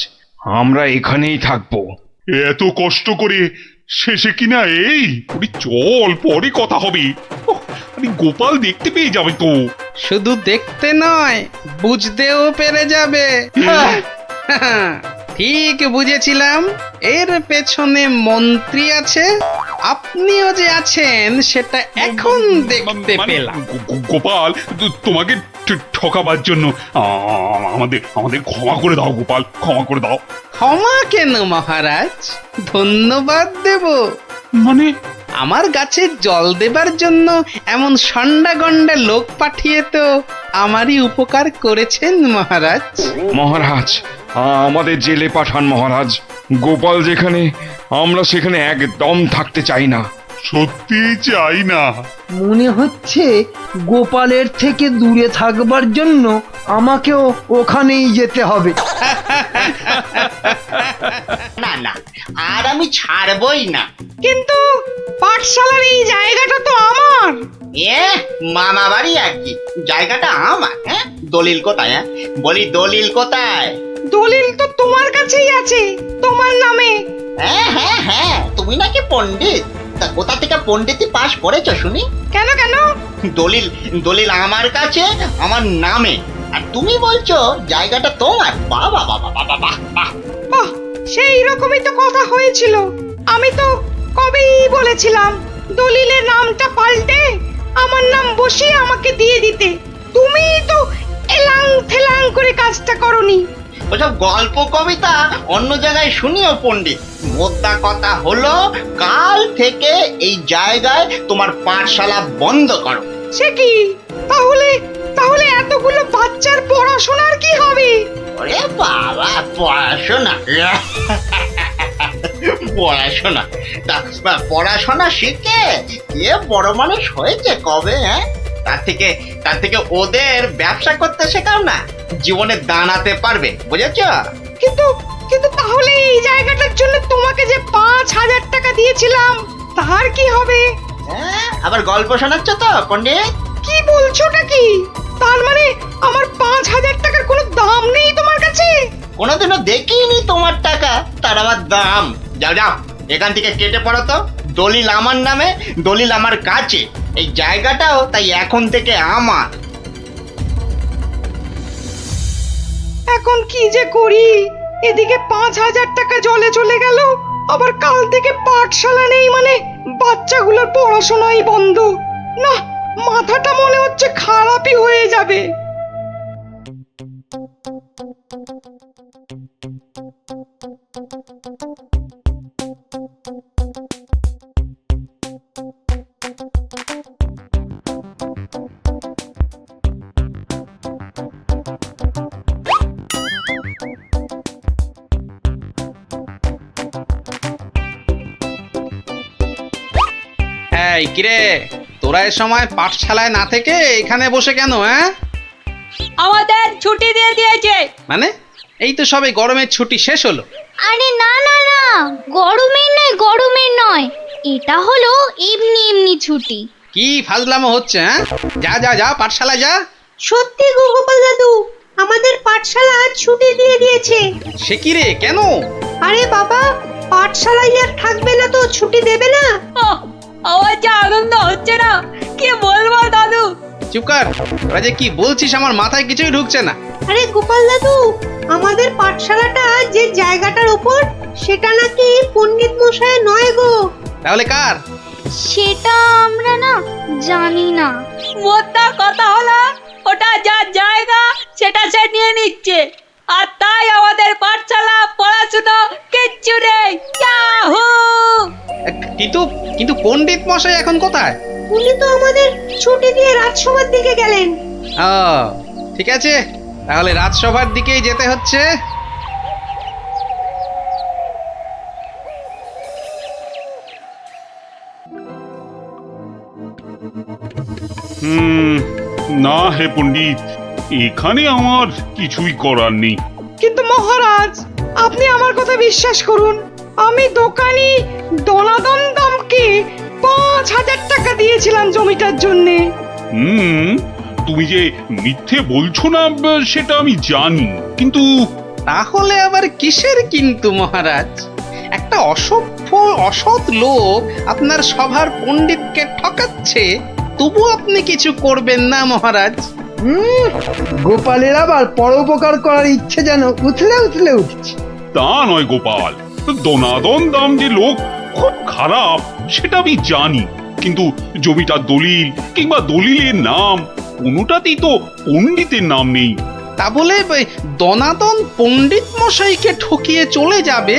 আমরা এখানেই থাকবো। এত কষ্ট করে শেষে কিনা এই? ওরে চল, পরে কথা হবে। ওহ, আরে গোপাল দেখতে পেয়ে যাবে তো। শুধু দেখতে নয়, বুঝতেও পেরে যাবে। ঠিক বুঝেছিলাম, এর পেছনে মন্ত্রী আছে। আপনিও যে আছেন সেটা এখন দেখতে পেলাম। গোপাল, তোমাকে ঠকাবার জন্য আমাদের ক্ষমা করে দাও গোপাল, ক্ষমা করে দাও। ক্ষমা কেন মহারাজ, ধন্যবাদ দেব। মানে? আমার গাছে জল দেবার জন্য এমন সন্ডা গন্ডা লোক পাঠিয়ে তো আমারই উপকার করেছেন মহারাজ। মহারাজ, আমাদের জেলে পাঠান মহারাজ। গোপাল যেখানে, আমরা সেখানে একদম থাকতে চাই না। সত্যি চাই না। মনে হচ্ছে গোপালের থেকে দূরে থাকবার জন্য আমাকেও ওখানেই যেতে হবে। না না, আর আমি ছাড়বই না। কিন্তু পাঠশালার এই জায়গাটা তো আমার। মামা বাড়ি আর কি, জায়গাটা আমার। হ্যাঁ, দলিল কোথায়? হ্যাঁ বলি, দলিল কোথায়? দলিল তো তোমার কাছেই আছে, তোমার নামে। হ্যাঁ হ্যাঁ হ্যাঁ, তুমি নাকি পণ্ডিত? তা কোথা থেকে পণ্ডিতি পাশ করেছো শুনি? কেন কেন? দলিল দলিল আমার কাছে, আমার নামে, আর তুমি বলছো জায়গাটা তোমার। বাবা বাবা বাবা বাহ বাহ বাহ, সেই রকমই তো কথা হয়েছিল। আমি তো কবেই বলেছিলাম দলিলের নামটা পাল্টে আমার নাম বসিয়ে আমাকে দিয়ে দিতে। তুমি তো এলাং থেলাং করে কাজটা করনি। ওসব গল্প কবিতা অন্য জায়গায় শুনিও পণ্ডিত। মোদ্দা কথা হলো, কাল থেকে এই জায়গায় তোমার পাঠশালা বন্ধ করো। সে কি? তাহলে তাহলে এতগুলো বাচ্চার পড়াশোনার কি হবে? ওরে বাবা, পড়াশোনা পড়াশোনা তা পড়াশোনা শিখে কে বড় মানুষ হয়েছে কবে? হ্যাঁ, তার থেকে ওদের ব্যবসা করতে শেখাও না, জীবনে দাঁড়াতে পারবে, বুঝেছ? কিন্তু কিন্তু তাহলে এই জায়গাটার জন্য তোমাকে যে 5,000 টাকা দিয়েছিলাম, তার কি হবে? হ্যাঁ, আবার গল্প শোনাচ্ছ তো পণ্ডিত? কি বলছোটা কি? তার মানে আমার 5,000 টাকার কোনো দাম নেই তোমার কাছে? কোনোদিনও দেখিনি তোমার টাকা, তার আবার দাম। যাও যাও, এখান থেকে কেটে পড়ো তো। দলিল আমার নামে, দলিল আমার কাছে, এই জায়গাটাও তাই এখন থেকে আমার। এখন কি যে করি? এদিকে 5,000 টাকা জলে চলে গেল, আবার কাল থেকে পাঠশালা নেই, মানে বাচ্চাগুলোর পড়াশোনাই বন্ধ। না, মাথাটা মনে হচ্ছে খারাপই হয়ে যাবে। এই কিরে, তোরা এ সময় পাঠশালায় না থেকে এখানে বসে কেন? হ্যাঁ, আমাদের ছুটি দিয়ে দিয়েছে। মানে এই তো সবে গরমের ছুটি শেষ হলো। আরে না না না, গরমের নয়, এটা হলো এমনি এমনি ছুটি। কি ফাজলামো হচ্ছে? হ্যাঁ, যা যা যা, পাঠশালায় যা। সত্যি গো গোপাল দাদু, আমাদের পাঠশালা ছুটি দিয়ে দিয়েছে। সে কি রে, কেন? আরে বাবা, পাঠশালায় আর থাকবে না তো ছুটি দেবে না? আমার যা আনন্দ হচ্ছে না, কি বলবো দাদু। চুপ কর, তোরা যে কি বলছিস আমার মাথায় কিছুই ঢুকছে না। আরে গোপাল দাদু, আমাদের পাঠশালাটা যে জায়গাটার উপর, সেটা নাকি পণ্ডিত মশাই নয় গো। তাহলে কার? সেটা আমরা না জানি না। মোদ্দা কথা হলো, ওটা যার জায়গা সেটা সে নিয়ে নিচ্ছে, আর তাই আমাদের পাঠশালা পড়াশোনা কিচ্ছু নেই। ইয়াহু! কিন্তু কিন্তু পণ্ডিত মশাই এখন কোথায়? উনি তো আমাদের ছুটি দিয়ে রাজসভার দিকে গেলেন। ও ঠিক আছে, তাহলে রাজসভার দিকেই যেতে হচ্ছে। না হে পণ্ডিত, এখানে আমার কিছুই করার নেই। কিন্তু মহারাজ, আপনি আমার কথা বিশ্বাস করুন, আমি দোকানি দনাদন দামকে 5,000 টাকা দিয়েছিলাম জমিটার জন্যে। তুমি যে মিথ্যে বলছো না সেটা আমি জানি, কিন্তু তাহলে আবার কিসের কিন্তু মহারাজ? একটা অসভ্য অসৎ লোক আপনার সভার পণ্ডিতকে ঠকাচ্ছে, তবু আপনি কিছু করবেন না মহারাজ? গোপালের আবার পরোপকার করার ইচ্ছে যেন উথলে উথলে উঠছে। তা নয় গোপাল, দনাদন দাম যে লোক খুব খারাপ সেটা আমি জানি, কিন্তু জমিটার দলিল কিংবা দলিলের নাম কোনোটাতেই তো পণ্ডিতের নাম নেই। তা বলে দনাদন পণ্ডিত মশাইকে ঠকিয়ে চলে যাবে?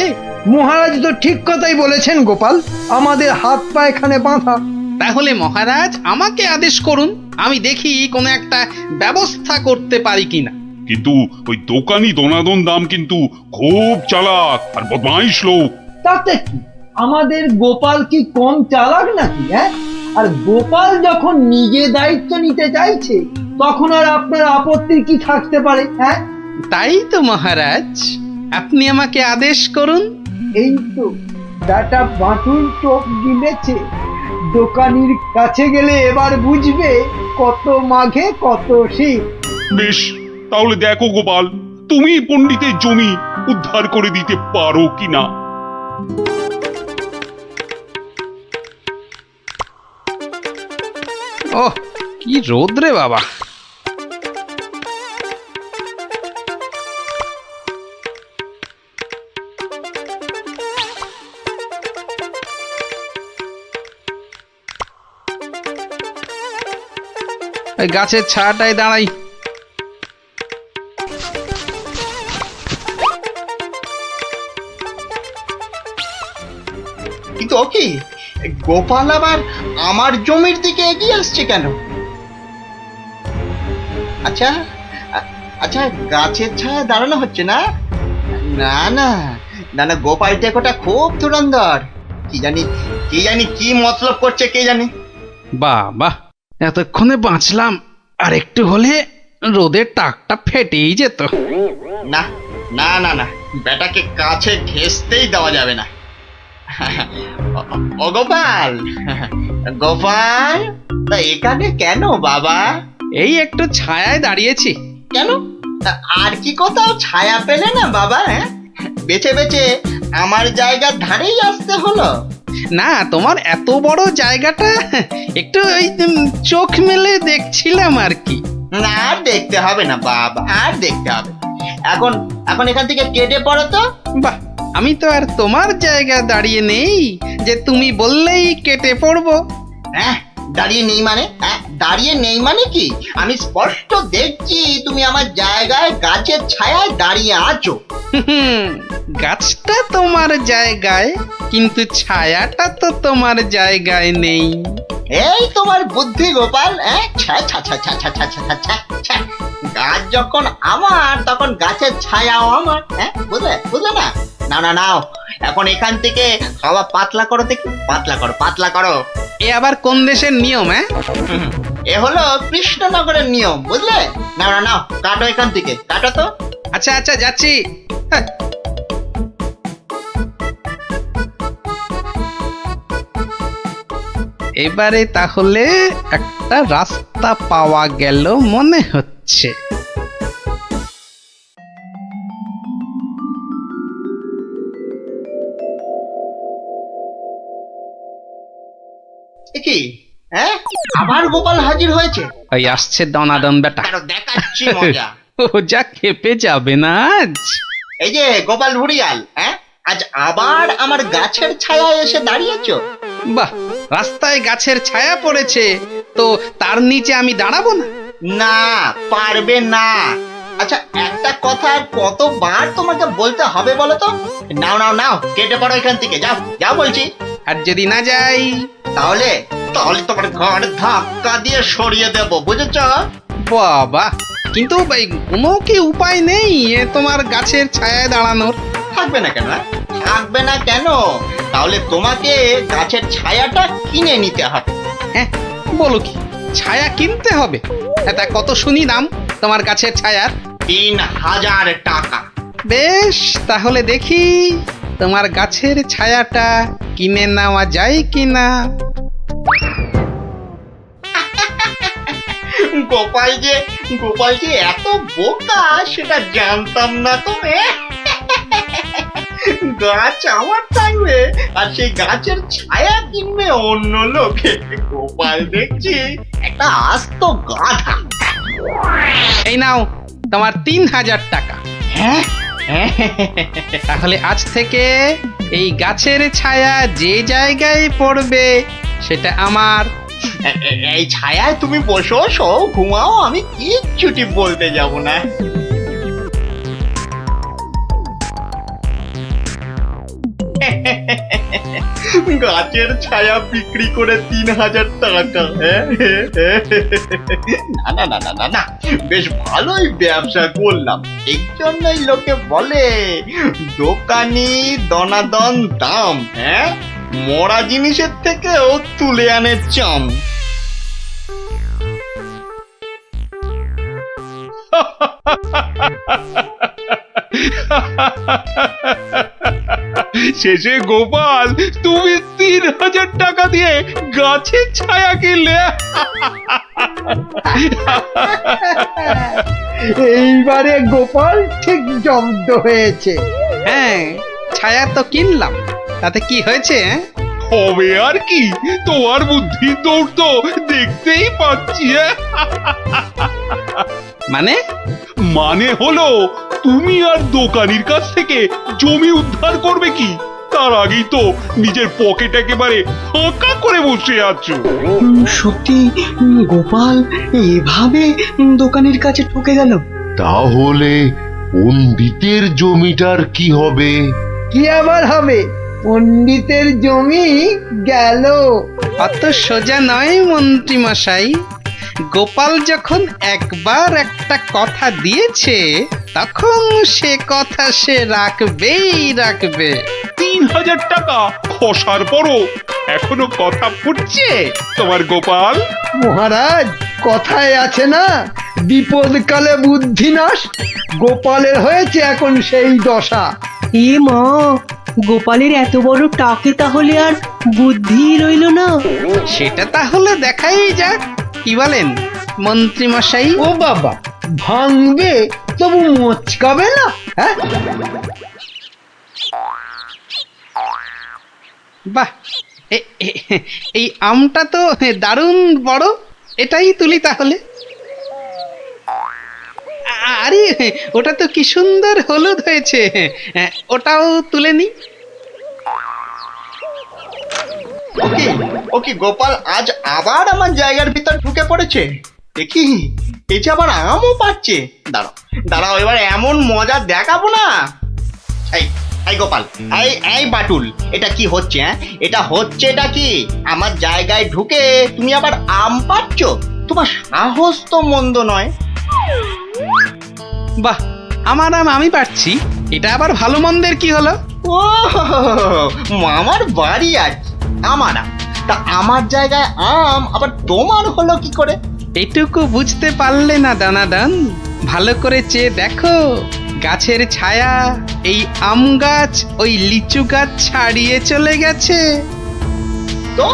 মহারাজ তো ঠিক কথাই বলেছেন গোপাল, আমাদের হাত পা এখানে বাঁধা। তাহলে মহারাজ আমাকে আদেশ করুন, আমি দেখি কোনো একটা ব্যবস্থা করতে পারি কিনা। কিন্তু ওই দোকানি দনাদন দাম কিন্তু খুব চালাক আর বদমাইশ লোক। তাতে কি, আমাদের গোপাল কি কম চালাক নাকি? হ্যাঁ, আর গোপাল যখন নিজে দায়িত্ব নিতে চাইছে তখন আর আপনার আপত্তি কি থাকতে পারে? হ্যাঁ, তাই তো মহারাজ, আপনি আমাকে আদেশ করুন। এই তো ডাটা বাঁটুল চোখ গিলেছে, দোকানির কাছে গেলে এবার বুঝবে কত মাঘে কত শীত। বেশ, তাহলে দেখো গোপাল, তুমি পণ্ডিতের জমি উদ্ধার করে দিতে পারো কিনা। ওহ, কি রোদ রে বাবা! গাছের ছায়াটায় দাঁড়াই। কিন্তু ও কি, গোপাল আবার আমার জমির দিকে এগিয়ে আসছে কেন? আচ্ছা আচ্ছা, গাছের ছায়া দাঁড়ানো হচ্ছে না? না না না না, গোপাল টেকোটা খুব ধুরন্ধর, কি জানি কি মতলব করছে কে জানে। বাহ বাহ, এতক্ষণে বাঁচলাম, আর একটু হলে রোদের টাকটা ফেটেই যেত। না না না না, বেটাকে কাছে ঘেঁষতেই দেওয়া যাবে না। ও গোপাল, গোপাল, তা এখানে কেন বাবা? এই একটু ছায়ায় দাঁড়িয়েছি। কেন, আর কি কোথাও ছায়া পেলে না বাবা? হ্যাঁ, বেছে বেছে আমার জায়গার ধারেই আসতে হলো? না, তোমার এত বড় জায়গাটা একটু ওই চোখ মেলে দেখছিলাম আর কি। না, আর দেখতে হবে না বাবা, আর দেখতে হবে না। এখন এখান থেকে কেটে পড়ো তো। বাহ, আমি তো আর তোমার জায়গা দাঁড়িয়ে নেই যে তুমি বললেই কেটে পড়বো। হ্যাঁ, দাঁড়িয়ে নেই মানে? হ্যাঁ, দাঁড়িয়ে নেই মানে কি? আমি স্পষ্ট দেখছি তুমি আমার জায়গায় গাছের ছায়ায় দাঁড়িয়ে আছো। গাছটা তোমার জায়গায়, কিন্তু ছায়াটা তো তোমার জায়গায় নেই। এই তোমার বুদ্ধি গোপাল। গাছ যখন আমার, তখন গাছের ছায়াও আমার। হ্যাঁ, বুঝলে না? না না, নাও এখন এখান থেকে হাওয়া পাতলা করো দেখি, পাতলা করো। এ আবার কোন দেশের নিয়ম? হ্যাঁ, এ হলো কৃষ্ণনগরের নিয়ম, বুঝলে? না না, নাও কাটো এখান থেকে, কাটো তো। আচ্ছা আচ্ছা, যাচ্ছি। এবারে তাহলে একটা রাস্তা পাওয়া গেল মনে হচ্ছে। কি, হ্যাঁ, আবার গোপাল হাজির হয়েছে? ওই আসছে দনাদন বেটা, দেখাচ্ছি মজা। ও যা খেপে যাবে না আজ। এই যে গোপাল ভুড়িয়াল, হ্যাঁ, আজ আবার আমার গাছের ছায়ায় এসে দাঁড়িয়েছো? বাহ, রাস্তায় গাছের ছায়া পড়েছে তো তার নিচে আমি দাঁড়াবো না? না, পারবে না। আচ্ছা, একটা কথা আর কতবার তোমাকে বলতে হবে বলো তো? নাও নাও নাও, কেটে পড়ো এখান থেকে, যাও যাও বলছি। আর যদি না যাই? তাহলে তোমার ঘাড় ধাক্কা দিয়ে সরিয়ে দেব, বুঝেছ? বাবা, কিন্তু কোনো কি উপায় নেই তোমার গাছের ছায়ায় দাঁড়ানোর? থাকবে না কেন? থাকবে না কেন? তাহলে তোমাকে গাছের ছায়াটা কিনে নিতে হবে। হ্যাঁ, বলো কি, ছায়া কিনতে হবে? তা কত শুনি দাম তোমার গাছের ছায়ার? 3000 টাকা। বেশ, তাহলে দেখি তোমার গাছের ছায়াটা কিনে নেওয়া যায় কিনা। গোপাল যে এত বোকা সেটা জানতাম না তো। গাছ আমার থাকবে আর সেই গাছের ছায়া কিনবে অন্য লোকে। গোপাল দেখছি একটা আস্ত গাধা। এই নাও তোমার 3000 টাকা। হ্যাঁ, তাহলে আজ থেকে এই গাছের ছায়া যে জায়গায় পড়বে সেটা আমার। এই ছায়ায় তুমি বসো, ঘুমাও, আমি কিচ্ছুটি বলতে যাব না। গাছের ছায়া বিক্রি করে 3000 টাকা। না না না না না, বেশ ভালোই ব্যবসা করলাম। এই জন্যই লোকে বলে দোকানি দনাদন দাম। হ্যাঁ, মরা জিনিসের থেকেও তুলে আনে চাম। শেষে গোপাল তুমি 3000 টাকা দিয়ে গাছের ছায়া কিনলে। এইবারে গোপাল ঠিক জব্দ হয়েছে। হ্যাঁ, ছায়া তো কিনলাম, তাতে কি হয়েছে? হবে আর কি, তোমার বুদ্ধির দৌড় তো দেখতেই পাচ্ছি। মানে হলো তুমি আর দোকানির কাছ থেকে জমি উদ্ধার করবে কি তার আগেই তো নিজের পকেট একেবারে ফাঁকা করে বসে আছো। সত্যি গোপাল এভাবে দোকানের কাছে ঠকে গেল? তাহলে পণ্ডিতের জমিটার কি হবে? কি আবার হবে? পণ্ডিতের জমি গেল। অত সোজা নয় মন্ত্রী মশাই। গোপাল যখন একবার একটা কথা দিয়েছে তখন সে কথা সে রাখবে। 3000 টাকা খসার পরও এখনো কথা ফুটছে তোমার গোপাল। মহারাজ, কথায় আছে না, বিপদকালে বুদ্ধি নাশ। গোপালের হয়েছে এখন সেই দশা। এ মা, গোপালের এত বড় টাকে তাহলে আর বুদ্ধি রইল না। সেটা তাহলে দেখাই যাক, কি বলেন মন্ত্রী মশাই? ও বাবা, ভাঙবে তবু মচকাবে না? হ্যাঁ, বাহ, এই আমটা তো দারুণ বড়, এটাই তুলি তাহলে। আরে ওটা তো কি সুন্দর হলুদ হয়েছে, ওটাও তুলে নি। ওকে গোপাল আজ আবার আমার জায়গার ভিতর ঢুকে পড়েছে। দেখি এই যে আবার আমও পাচ্ছে। দাঁড়াও এবার এমন মজা দেখাবো না। এই গোপাল, এই বাটুল, এটা কি হচ্ছে? এটা কি আমার জায়গায় ঢুকে তুমি আবার আম পাচ্ছ? তোমার সাহস তো মন্দ নয়। বাহ, আমার আম আমি পাচ্ছি, এটা আবার ভালো মন্দের কি হলো? ও, আমার বাড়ি আছে, আমার আম, তা আমার জায়গায় আম আবার তোমার হলো কি করে? এটুকু বুঝতে পারলে না দানাদান? ভালো করে চেয়ে দেখো, গাছের ছায়া এই আম গাছ ওই লিচু গাছ ছাড়িয়ে চলে গেছে তো।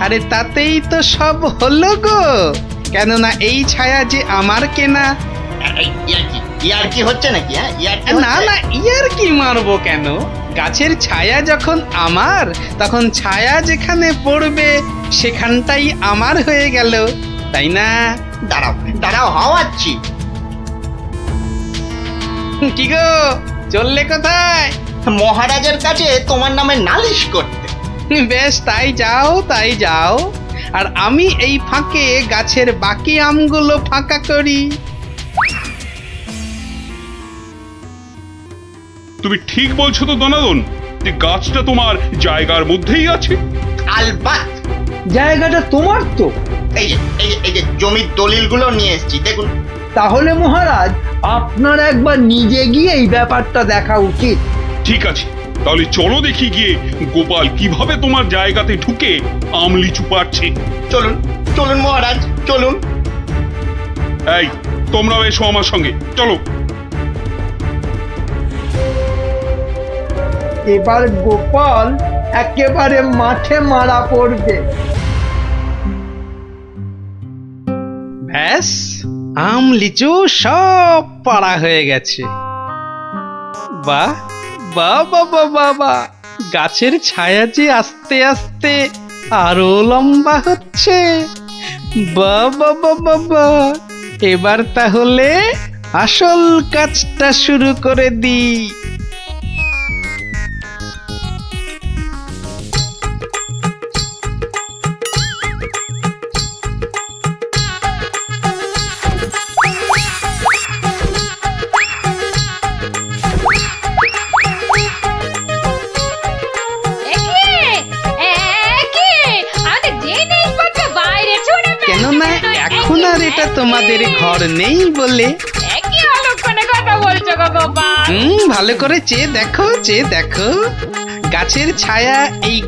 আরে তাতেই তো সব হলো গো, কেননা এই ছায়া যে আমার কেনা। ইয়ার কি হচ্ছে নাকি? না না, ইয়ার কি মারবো কেন? গাছের ছায়া যখন আমার, তখন ছায়া যেখানে পড়বে সেখানটাই আমার হয়ে গেল, তাই না? দাঁড়াও হাওয়াচ্ছি। কি গো, চললে কোথায়? মহারাজের কাছে তোমার নামে নালিশ করতে। বেশ, তাই যাও। আর আমি এই ফাঁকে গাছের বাকি আমগুলো ফাঁকা করি। তুমি ঠিক বলছো তো দনাদন, যে গাছটা তোমার জায়গার মধ্যেই আছে? আলবাত জায়গাটা তোমার তো। এই যে জমির দলিলগুলো নিয়ে এসেছি, দেখুন। তাহলে মহারাজ আপনার একবার নিজে গিয়ে এই ব্যাপারটা দেখা উচিত। ঠিক আছে, তাহলে চলো দেখি গিয়ে গোপাল কিভাবে তোমার জায়গাতে ঢুকে আম লিচু পাচ্ছে। চলুন চলুন মহারাজ, চলুন। এই, তোমরাও এসো আমার সঙ্গে, চলো। এবার গোপাল একেবারে মাঠে মারা পড়বে। ব্যাস, আম লিচু সব পাড়া হয়ে গেছে। বাহ বাহ বাহ বাহ বাহ বাহ, গাছের ছায়া যে আস্তে আস্তে আরো লম্বা হচ্ছে। বাহ বাহ বাহ বাহ বাহ, এবার তাহলে আসল কাজটা শুরু করে দিই। কেননা এখন আর এটা তোমাদের ঘর নেই বলে। কি অলক্ষণে কথা বলছো গো গোপাল? ভালো করে চেয়ে দেখো, চেয়ে দেখো, গাছের ছায়া এই